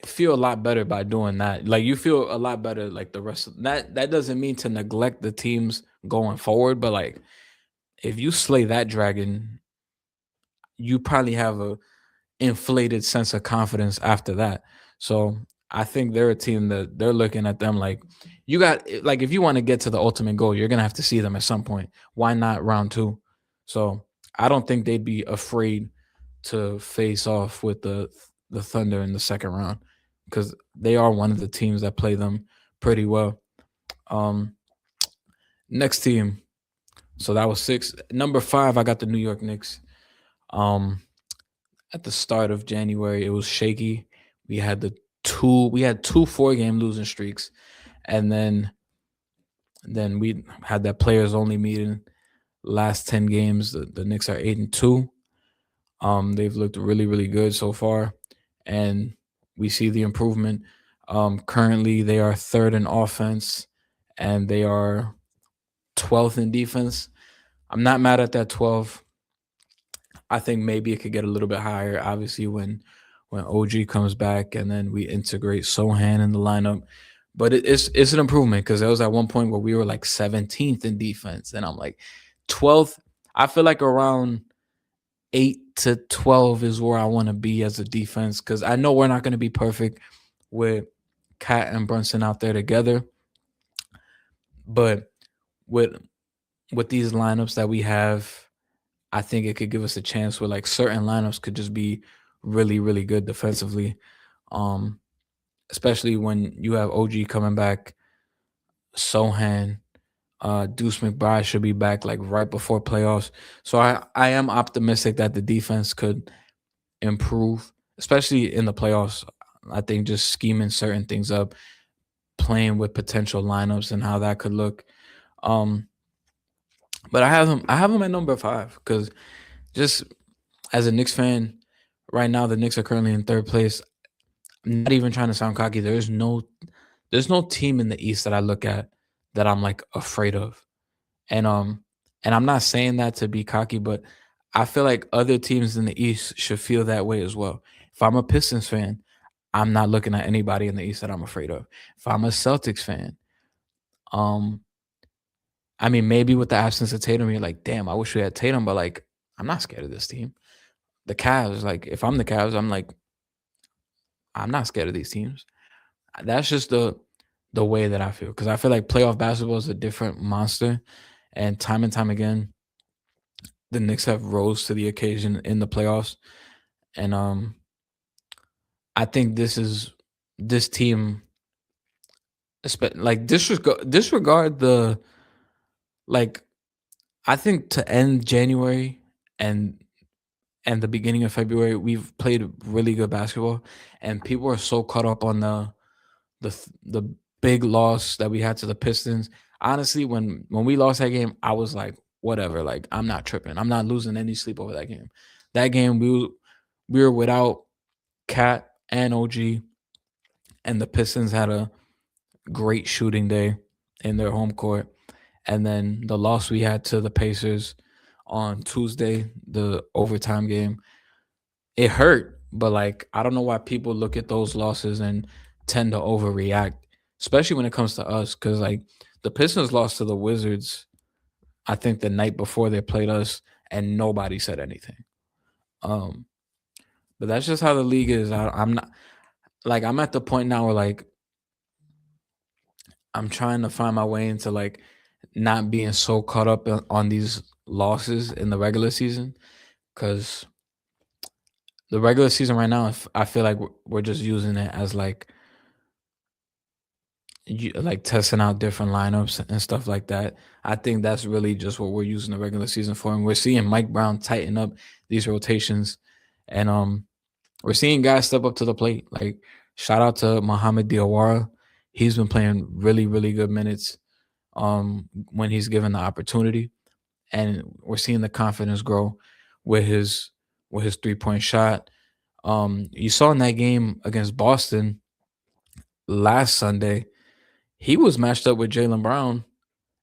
feel a lot better by doing that. Like you feel a lot better like the rest of that. That doesn't mean to neglect the teams going forward, but like if you slay that dragon, you probably have a inflated sense of confidence after that. So I think they're a team that they're looking at them like you got like if you want to get to the ultimate goal, you're gonna have to see them at some point. Why not round two? So I don't think they'd be afraid to face off with the Thunder in the second round because they are one of the teams that play them pretty well. Um Next team. So that was six. Number five, I got the New York Knicks. Um at the start of January, it was shaky. We had two 4 game losing streaks, and then we had that players only meeting. Last 10 games, the Knicks are 8-2. They've looked really really good so far, and we see the improvement. Currently, they are third in offense, and they are 12th in defense. I'm not mad at that 12. I think maybe it could get a little bit higher. Obviously, when OG comes back and then we integrate Sohan in the lineup, but it's an improvement because there was at one point where we were like 17th in defense, and I'm like 12th. I feel like around 8 to 12 is where I want to be as a defense because I know we're not going to be perfect with Cat and Brunson out there together, but with these lineups that we have, I think it could give us a chance where like certain lineups could just be really, really good defensively. Um, Especially when you have OG coming back, Sohan, Deuce McBride should be back like right before playoffs. So I am optimistic that the defense could improve, especially in the playoffs. I think just scheming certain things up, playing with potential lineups and how that could look. Um, but I have them at number five because just as a Knicks fan, right now the Knicks are currently in third place. I'm not even trying to sound cocky. There's no team in the East that I look at that I'm like afraid of. And I'm not saying that to be cocky, but I feel like other teams in the East should feel that way as well. If I'm a Pistons fan, I'm not looking at anybody in the East that I'm afraid of. If I'm a Celtics fan, um, I mean maybe with the absence of Tatum, you're like, damn, I wish we had Tatum, but like I'm not scared of this team. The Cavs, like if I'm the Cavs, I'm like, I'm not scared of these teams. That's just the way that I feel because I feel like playoff basketball is a different monster, and time again, the Knicks have rose to the occasion in the playoffs, and I think this team, like disregard the like I think to end January and the beginning of February, we've played really good basketball, and people are so caught up on the big loss that we had to the Pistons. Honestly, when we lost that game, I was like, whatever. Like I'm not tripping. I'm not losing any sleep over that game. That game we were without Cat and OG, and the Pistons had a great shooting day in their home court. And then the loss we had to the Pacers on Tuesday, the overtime game, it hurt, but like I don't know why people look at those losses and tend to overreact, especially when it comes to us. Because like the Pistons lost to the Wizards, I think the night before they played us, and nobody said anything. Um, but that's just how the league is. I'm not like I'm at the point now where like I'm trying to find my way into like not being so caught up on these losses in the regular season because the regular season right now, I feel like we're just using it as like like testing out different lineups and stuff like that. I think that's really just what we're using the regular season for, and we're seeing Mike Brown tighten up these rotations, and we're seeing guys step up to the plate. Like shout out to Mohamed Diawara, he's been playing really really good minutes when he's given the opportunity, and we're seeing the confidence grow with his 3-point shot. You saw in that game against Boston last Sunday, he was matched up with Jalen Brown,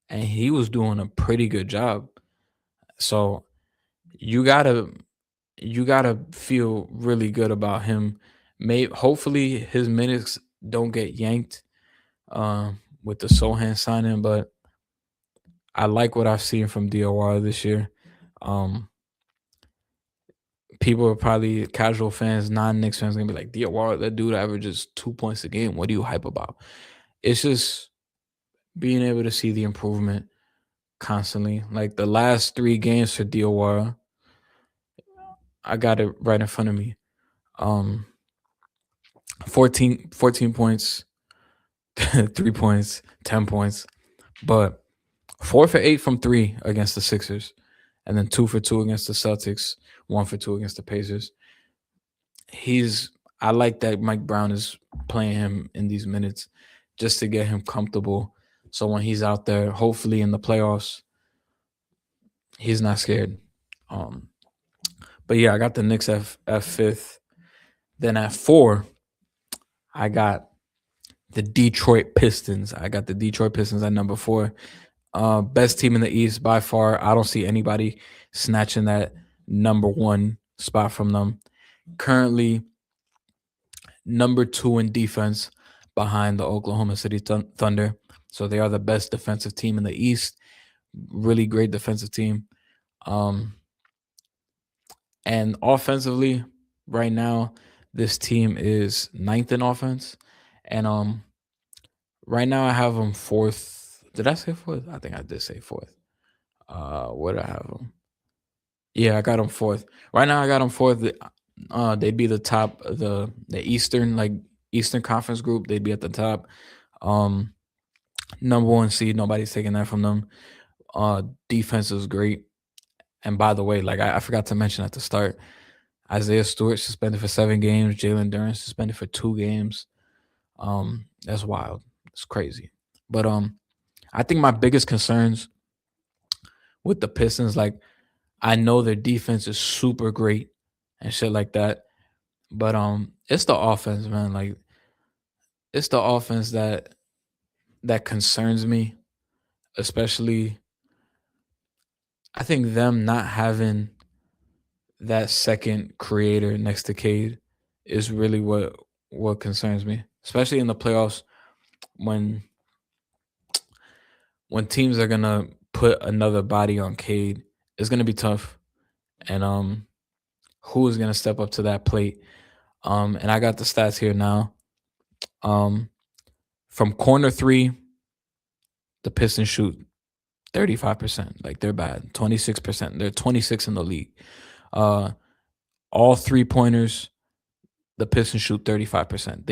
and he was doing a pretty good job. So you gotta you gotta feel really good about him. May hopefully his minutes don't get yanked with the Sohan signing, but I like what I've seen from DOR this year. Um, People are probably casual fans, non-Knicks fans, gonna be like, DOR, that dude averages 2 points a game. What are you hype about? It's just being able to see the improvement constantly. Like the last 3 games for DOR, I got it right in front of me. Um, 14 points, 3 points, 10 points, but 4 for 8 from three against the Sixers, and then 2 for 2 against the Celtics, 1 for 2 against the Pacers. He's I like that Mike Brown is playing him in these minutes just to get him comfortable. So when he's out there, hopefully in the playoffs, he's not scared. Um, but yeah, I got the Knicks at fifth. Then at four, I got the Detroit Pistons. I got the Detroit Pistons at number four. Best team in the East by far. I don't see anybody snatching that number one spot from them. Currently, number two in defense behind the Oklahoma City Thunder. So they are the best defensive team in the East. Really great defensive team. Um, and offensively, right now, this team is ninth in offense. And right now I have them fourth. Did I say fourth? I think I did say fourth. Where did I have them? Yeah, I got them fourth. Right now I got them fourth. They'd be the top of the Eastern, like Eastern Conference group. They'd be at the top. Um, Number one seed. Nobody's taking that from them. Defense is great. And by the way, like I forgot to mention at the start, Isaiah Stewart suspended for 7 games. Jalen Duren suspended for 2 games. That's wild. It's crazy. But I think my biggest concerns with the Pistons, like I know their defense is super great and shit like that, but it's the offense, man. Like it's the offense that concerns me, especially I think them not having that second creator next to Cade is really what concerns me, especially in the playoffs when teams are gonna put another body on Cade. It's gonna be tough, and who is gonna step up to that plate? And I got the stats here now. Um, from corner three, the Pistons shoot 35%. Like they're bad. 26%. They're 26 in the league. Uh, all 3 pointers, the Pistons shoot 35%.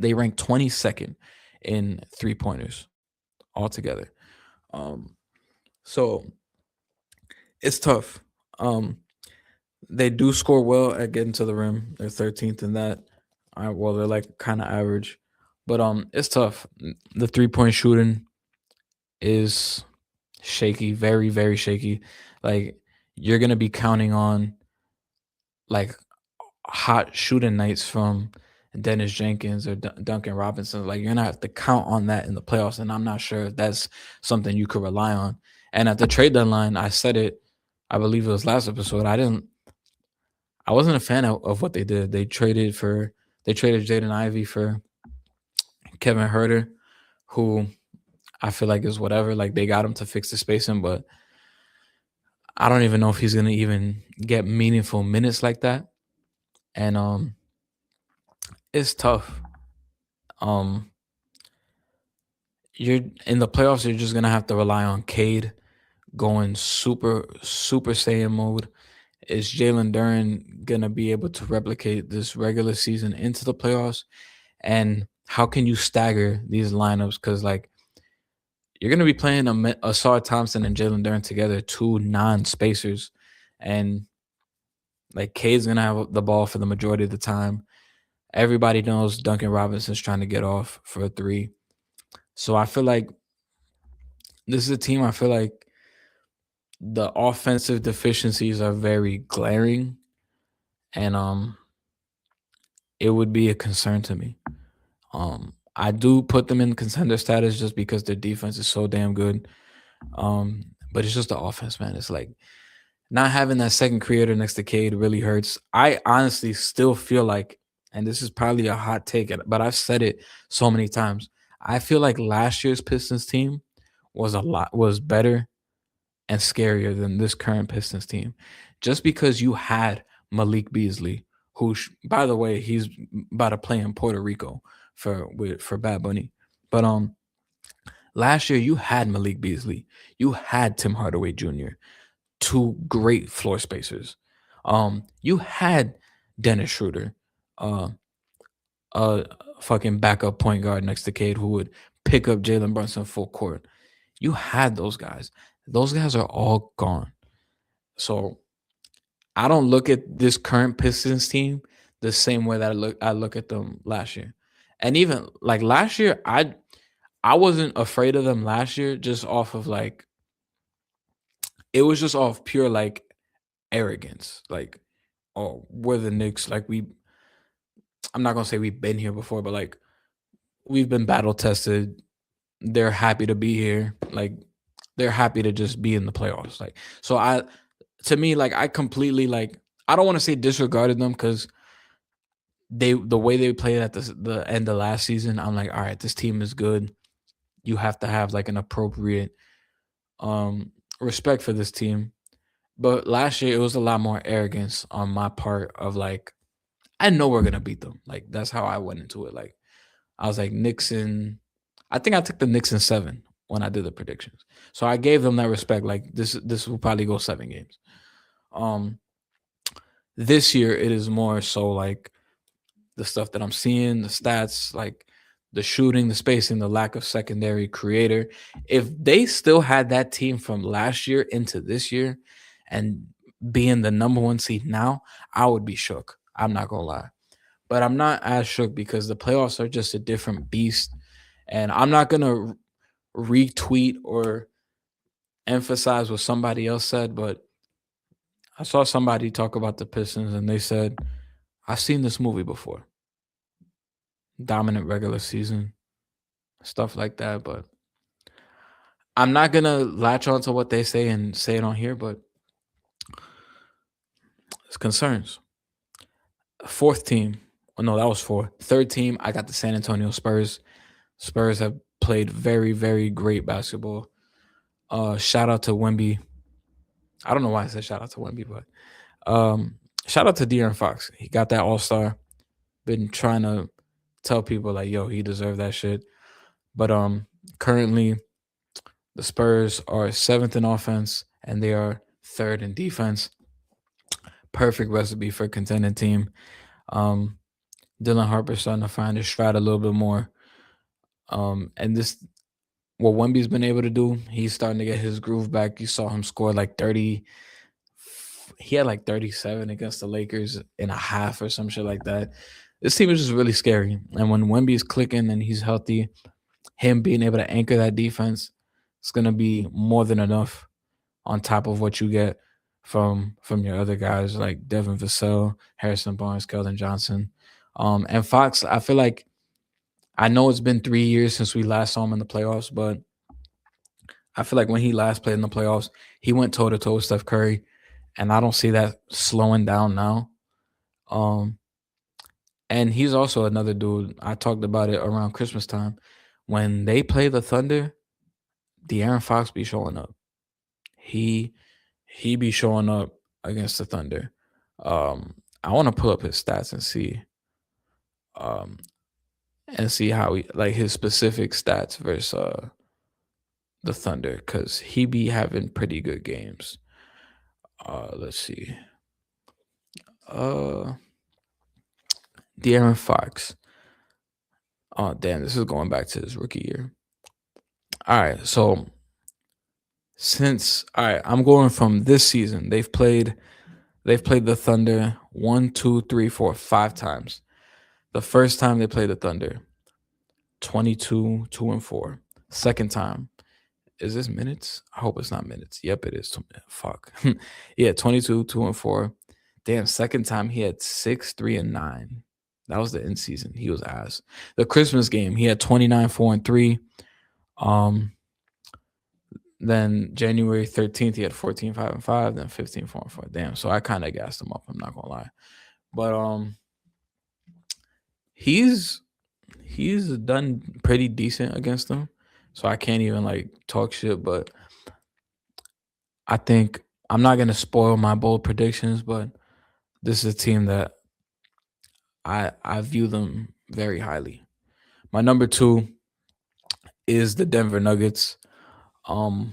They rank 22nd in 3 pointers altogether. Um, so it's tough. They do score well at getting to the rim. They're 13th in that. Well, they're like kind of average, but it's tough. The 3-point shooting is shaky, very very shaky. Like you're gonna be counting on like hot shooting nights from Dennis Jenkins or Duncan Robinson. Like you're gonna have to count on that in the playoffs, and I'm not sure if that's something you could rely on. And at the trade deadline, I said it. I believe it was last episode. I wasn't a fan of what they did. They traded Jaden Ivey for Kevin Herter, who I feel like is whatever. Like they got him to fix the spacing, but I don't even know if he's gonna even get meaningful minutes like that. And it's tough. Um, you're in the playoffs. You're just gonna have to rely on Cade going super Saiyan mode. Is Jalen Duren gonna be able to replicate this regular season into the playoffs? And how can you stagger these lineups? Because like you're gonna be playing Asar Thompson and Jalen Duren together, two non-spacers, and like Cade's gonna have the ball for the majority of the time. Everybody knows Duncan Robinson's trying to get off for a three. So I feel like this is a team I feel like the offensive deficiencies are very glaring, and it would be a concern to me. I do put them in contender status just because their defense is so damn good. But it's just the offense, man. It's like not having that second creator next to Cade really hurts. I honestly still feel like, and this is probably a hot take, but I've said it so many times. I feel like last year's Pistons team was better and scarier than this current Pistons team, just because you had Malik Beasley, who, by the way, he's about to play in Puerto Rico for Bad Bunny. But last year you had Malik Beasley, you had Tim Hardaway Jr., two great floor spacers. You had Dennis Schroeder, uh, a fucking backup point guard next to Cade who would pick up Jalen Brunson full court. You had those guys. Those guys are all gone. So I don't look at this current Pistons team the same way that I look at them last year. And even like last year, I wasn't afraid of them last year just off of like it was just off pure like arrogance. Like, oh, we're the Knicks. Like I'm not gonna say we've been here before, but like we've been battle tested. They're happy to be here. Like they're happy to just be in the playoffs. Like so to me, like I completely like I don't want to say disregarded them because the way they played at the end of last season, I'm like, all right, this team is good. You have to have like an appropriate respect for this team. But last year it was a lot more arrogance on my part of like, I know we're gonna beat them. Like that's how I went into it. Like I was like Nixon. I think I took the Knicks in 7 when I did the predictions. So I gave them that respect. Like this will probably go 7 games. Um this year it is more so like the stuff that I'm seeing, the stats, like the shooting, the spacing, the lack of secondary creator. If they still had that team from last year into this year and being the number one seed now, I would be shook. I'm not gonna lie. But I'm not as shook because the playoffs are just a different beast. And I'm not gonna retweet or emphasize what somebody else said, but I saw somebody talk about the Pistons and they said, I've seen this movie before. Dominant regular season, stuff like that. But I'm not gonna latch on to what they say and say it on here, but it's concerns. Fourth team. Oh, no, that was four. Third team, I got the San Antonio Spurs. Spurs have played very, very great basketball. Shout out to Wemby. I don't know why I said shout out to Wemby, but shout out to De'Aaron Fox. He got that All Star. Been trying to tell people like, yo, he deserved that shit. But currently the Spurs are seventh in offense and they are third in defense. Perfect recipe for a contending team. Um, Dylan Harper's starting to find his stride a little bit more. And this, what Wemby's been able to do, he's starting to get his groove back. You saw him score like 30. He had like 37 against the Lakers in a half or some shit like that. This team is just really scary. And when Wemby's clicking and he's healthy, him being able to anchor that defense, it's gonna be more than enough on top of what you get from your other guys like Devin Vassell, Harrison Barnes, Keldon Johnson. And Fox, I feel like I know it's been 3 years since we last saw him in the playoffs, but I feel like when he last played in the playoffs, he went toe to toe with Steph Curry, and I don't see that slowing down now. Um, and he's also another dude. I talked about it around Christmas time. When they play the Thunder, De'Aaron Fox be showing up. He he be showing up against the Thunder. I want to pull up his stats um and see how he like his specific stats versus the Thunder because he be having pretty good games. Let's see. Uh De'Aaron Fox. Oh damn, this is going back to his rookie year. All right, so I'm going from this season. They've played the Thunder 1, 2, 3, 4, 5 times. The first time they played the Thunder, 22, 2-4. Second time, Is this minutes? I hope it's not minutes. Yep, it is. Fuck. Yeah, 22, 2-4. Damn, second time he had 6, 3, and 9. That was the end season. He was ass. The Christmas game, he had 29, 4-3. Um, then January 13th, he had 14, 5-5, then 15, 4-4. Damn. So I kind of gassed him up. I'm not gonna lie. But he's done pretty decent against them. So I can't even like talk shit, but I think I'm not gonna spoil my bold predictions, but this is a team that I view them very highly. My number two is the Denver Nuggets. Um,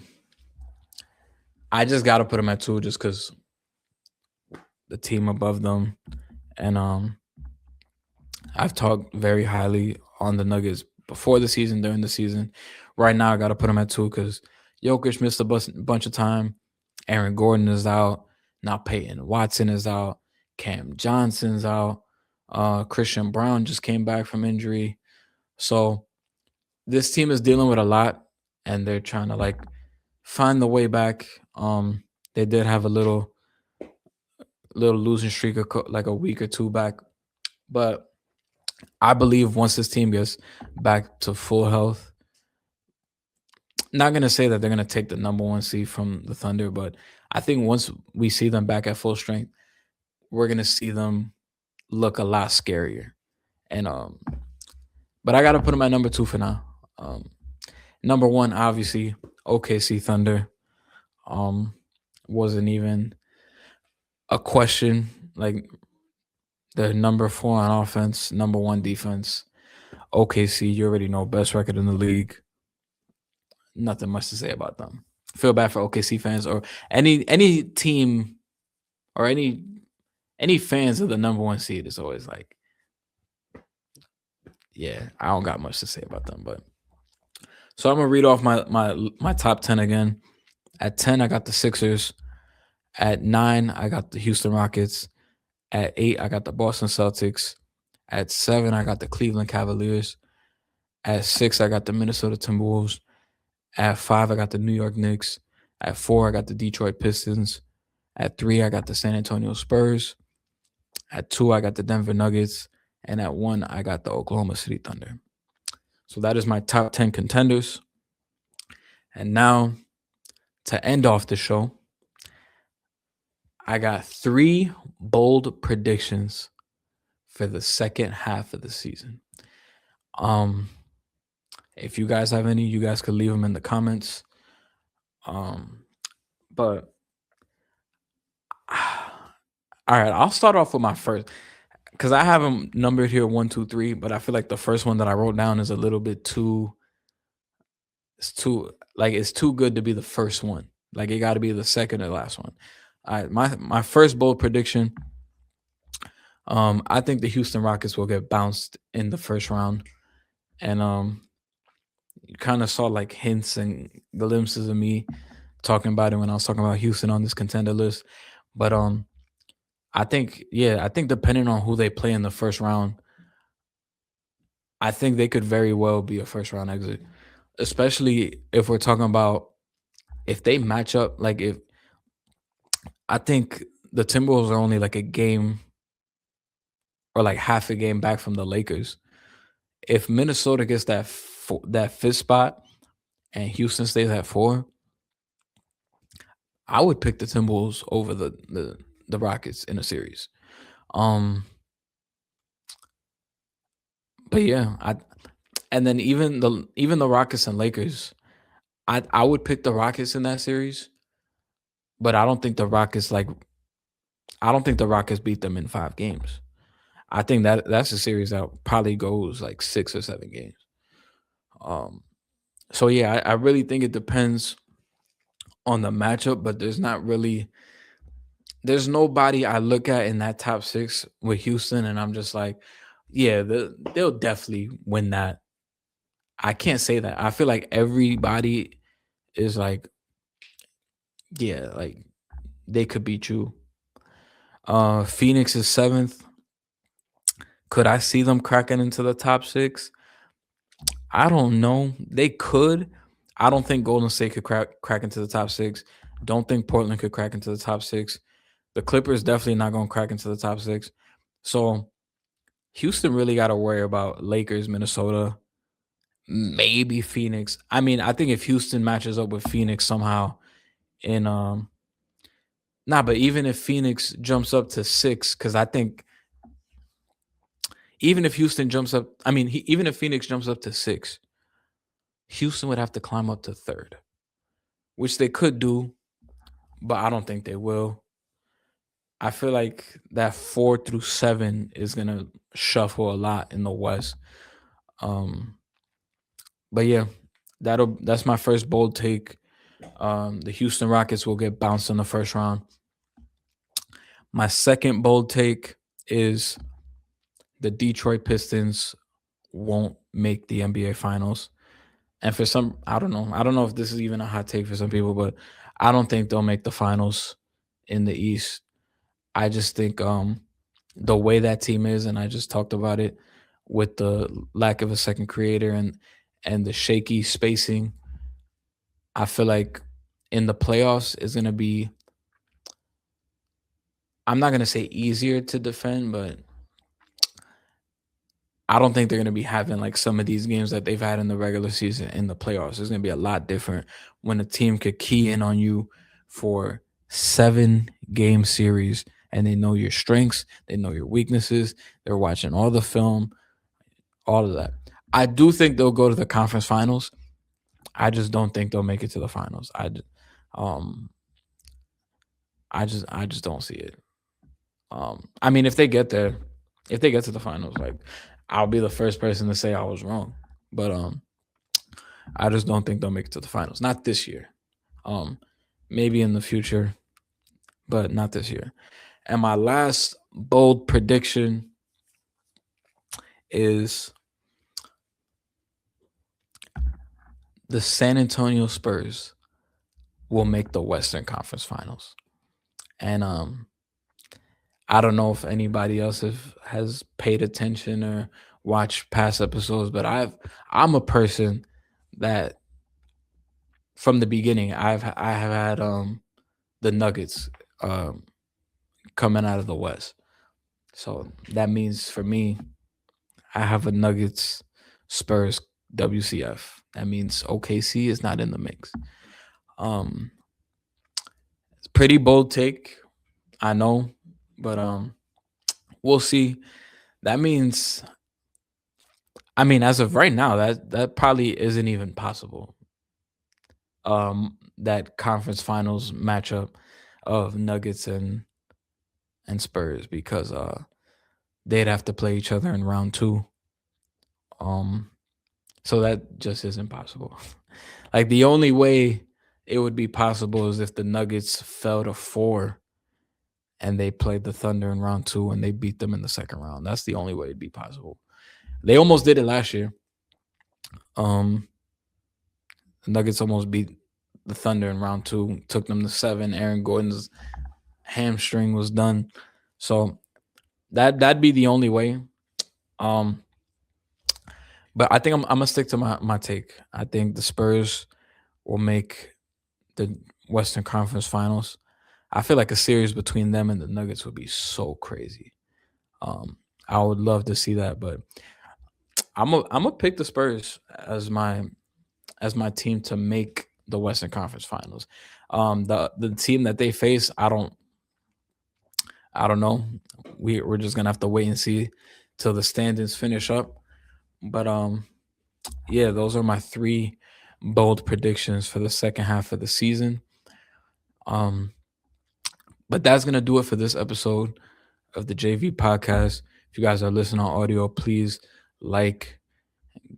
I just gotta put them at two just because the team above them, and I've talked very highly on the Nuggets before the season, during the season. Right now, I gotta put them at two because Jokic missed a bunch of time. Aaron Gordon is out. Now Peyton Watson is out. Cam Johnson's out. Christian Brown just came back from injury. So this team is dealing with a lot, and they're trying to like find the way back. They did have a little losing streak, like a week or two back, but I believe once this team gets back to full health, not gonna say that they're gonna take the number one seed from the Thunder, but I think once we see them back at full strength, we're gonna see them look a lot scarier. And but I gotta put them at number two for now. Number one, obviously, OKC Thunder. Wasn't even a question. Like they're number four on offense, number one defense. OKC, you already know, best record in the league. Nothing much to say about them. Feel bad for OKC fans or any team or any fans of the number one seed is always like, yeah, I don't got much to say about them. But so I'm gonna read off my top 10 again. At 10, I got the Sixers. At 9, I got the Houston Rockets. At 8, I got the Boston Celtics. At 7, I got the Cleveland Cavaliers. At 6, I got the Minnesota Timberwolves. At 5, I got the New York Knicks. At 4, I got the Detroit Pistons. At 3, I got the San Antonio Spurs. At 2, I got the Denver Nuggets. And at 1, I got the Oklahoma City Thunder. So that is my top 10 contenders. And now, to end off the show, I got 3 bold predictions for the second half of the season. If you guys have any, you guys could leave them in the comments. But all right, I'll start off with my first because I have them numbered here 1, 2, 3. But I feel like the first one that I wrote down is a little bit too. It's too good to be the first one. Like it got to be the second or last one. All right, my first bold prediction. I think the Houston Rockets will get bounced in the first round, and you kind of saw like hints and glimpses of me talking about it when I was talking about Houston on this contender list. But I think depending on who they play in the first round, I think they could very well be a first round exit, especially if we're talking about if they match up. Like if I think the Timberwolves are only like a game or like half a game back from the Lakers. If Minnesota gets that fifth spot and Houston stays at 4, I would pick the Timberwolves over the Rockets in a series. But yeah, and then even the Rockets and Lakers, I would pick the Rockets in that series, but I don't think the Rockets beat them in 5 games. I think that's a series that probably goes like 6 or 7 games. So yeah, I really think it depends on the matchup, but there's nobody I look at in that top 6 with Houston, and I'm just like, yeah, they'll definitely win that. I can't say that. I feel like everybody is like, yeah, like they could beat you. Phoenix is 7th. Could I see them cracking into the top 6? I don't know. They could. I don't think Golden State could crack into the top six. Don't think Portland could crack into the top six. The Clippers definitely not going to crack into the top six. So Houston really got to worry about Lakers, Minnesota, maybe Phoenix. I mean, I think if Houston matches up with Phoenix somehow in but even if Phoenix jumps up to 6, because I think even if Houston jumps up, I mean, even if Phoenix jumps up to 6, Houston would have to climb up to 3rd, which they could do, but I don't think they will. I feel like that 4 through 7 is gonna shuffle a lot in the West. But yeah, that's my first bold take. The Houston Rockets will get bounced in the first round. My second bold take is the Detroit Pistons won't make the NBA Finals. And for some, I don't know if this is even a hot take for some people, but I don't think they'll make the finals in the East. I just think the way that team is, and I just talked about it with the lack of a second creator and the shaky spacing, I feel like in the playoffs is going to be, I'm not going to say easier to defend, but I don't think they're going to be having like some of these games that they've had in the regular season in the playoffs. It's going to be a lot different when a team could key in on you for 7-game series and they know your strengths, they know your weaknesses, they're watching all the film, all of that. I do think they'll go to the conference finals. I just don't think they'll make it to the finals. I just don't see it. I mean, if they get there, if they get to the finals, like I'll be the first person to say I was wrong. But I just don't think they'll make it to the finals. Not this year. Maybe in the future, but not this year. And my last bold prediction is the San Antonio Spurs will make the Western Conference Finals. And I don't know if anybody else has paid attention or watched past episodes, but I'm a person that from the beginning I have had the Nuggets coming out of the West. So that means for me, I have a Nuggets Spurs WCF. That means OKC is not in the mix. It's a pretty bold take, I know, but we'll see. That means, I mean, as of right now, that probably isn't even possible. That conference finals matchup of Nuggets and Spurs, because they'd have to play each other in round 2. So that just isn't possible. Like the only way it would be possible is if the Nuggets fell to 4 and they played the Thunder in round 2 and they beat them in the second round. That's the only way it'd be possible. They almost did it last year. The Nuggets almost beat the Thunder in round 2, took them to 7. Aaron Gordon's hamstring was done. So that'd be the only way. But I think I'm gonna stick to my take. I think the Spurs will make the Western Conference Finals. I feel like a series between them and the Nuggets would be so crazy. I would love to see that, but I'm gonna pick the Spurs as my team to make the Western Conference Finals. The team that they face, I don't know. We're just gonna have to wait and see till the standings finish up. But yeah, those are my 3 bold predictions for the second half of the season. But that's gonna do it for this episode of the JV podcast. If you guys are listening on audio, please like,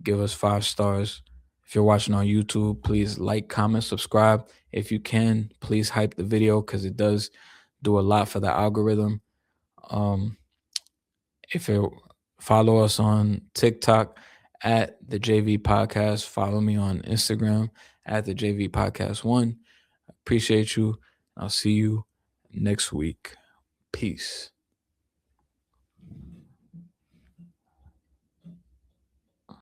give us 5 stars. If you're watching on YouTube, please like, comment, subscribe. If you can, please hype the video because it does do a lot for the algorithm. If you follow us on TikTok at the JV Podcast, follow me on Instagram at the JV Podcast 1. Appreciate you. I'll see you next week. Peace.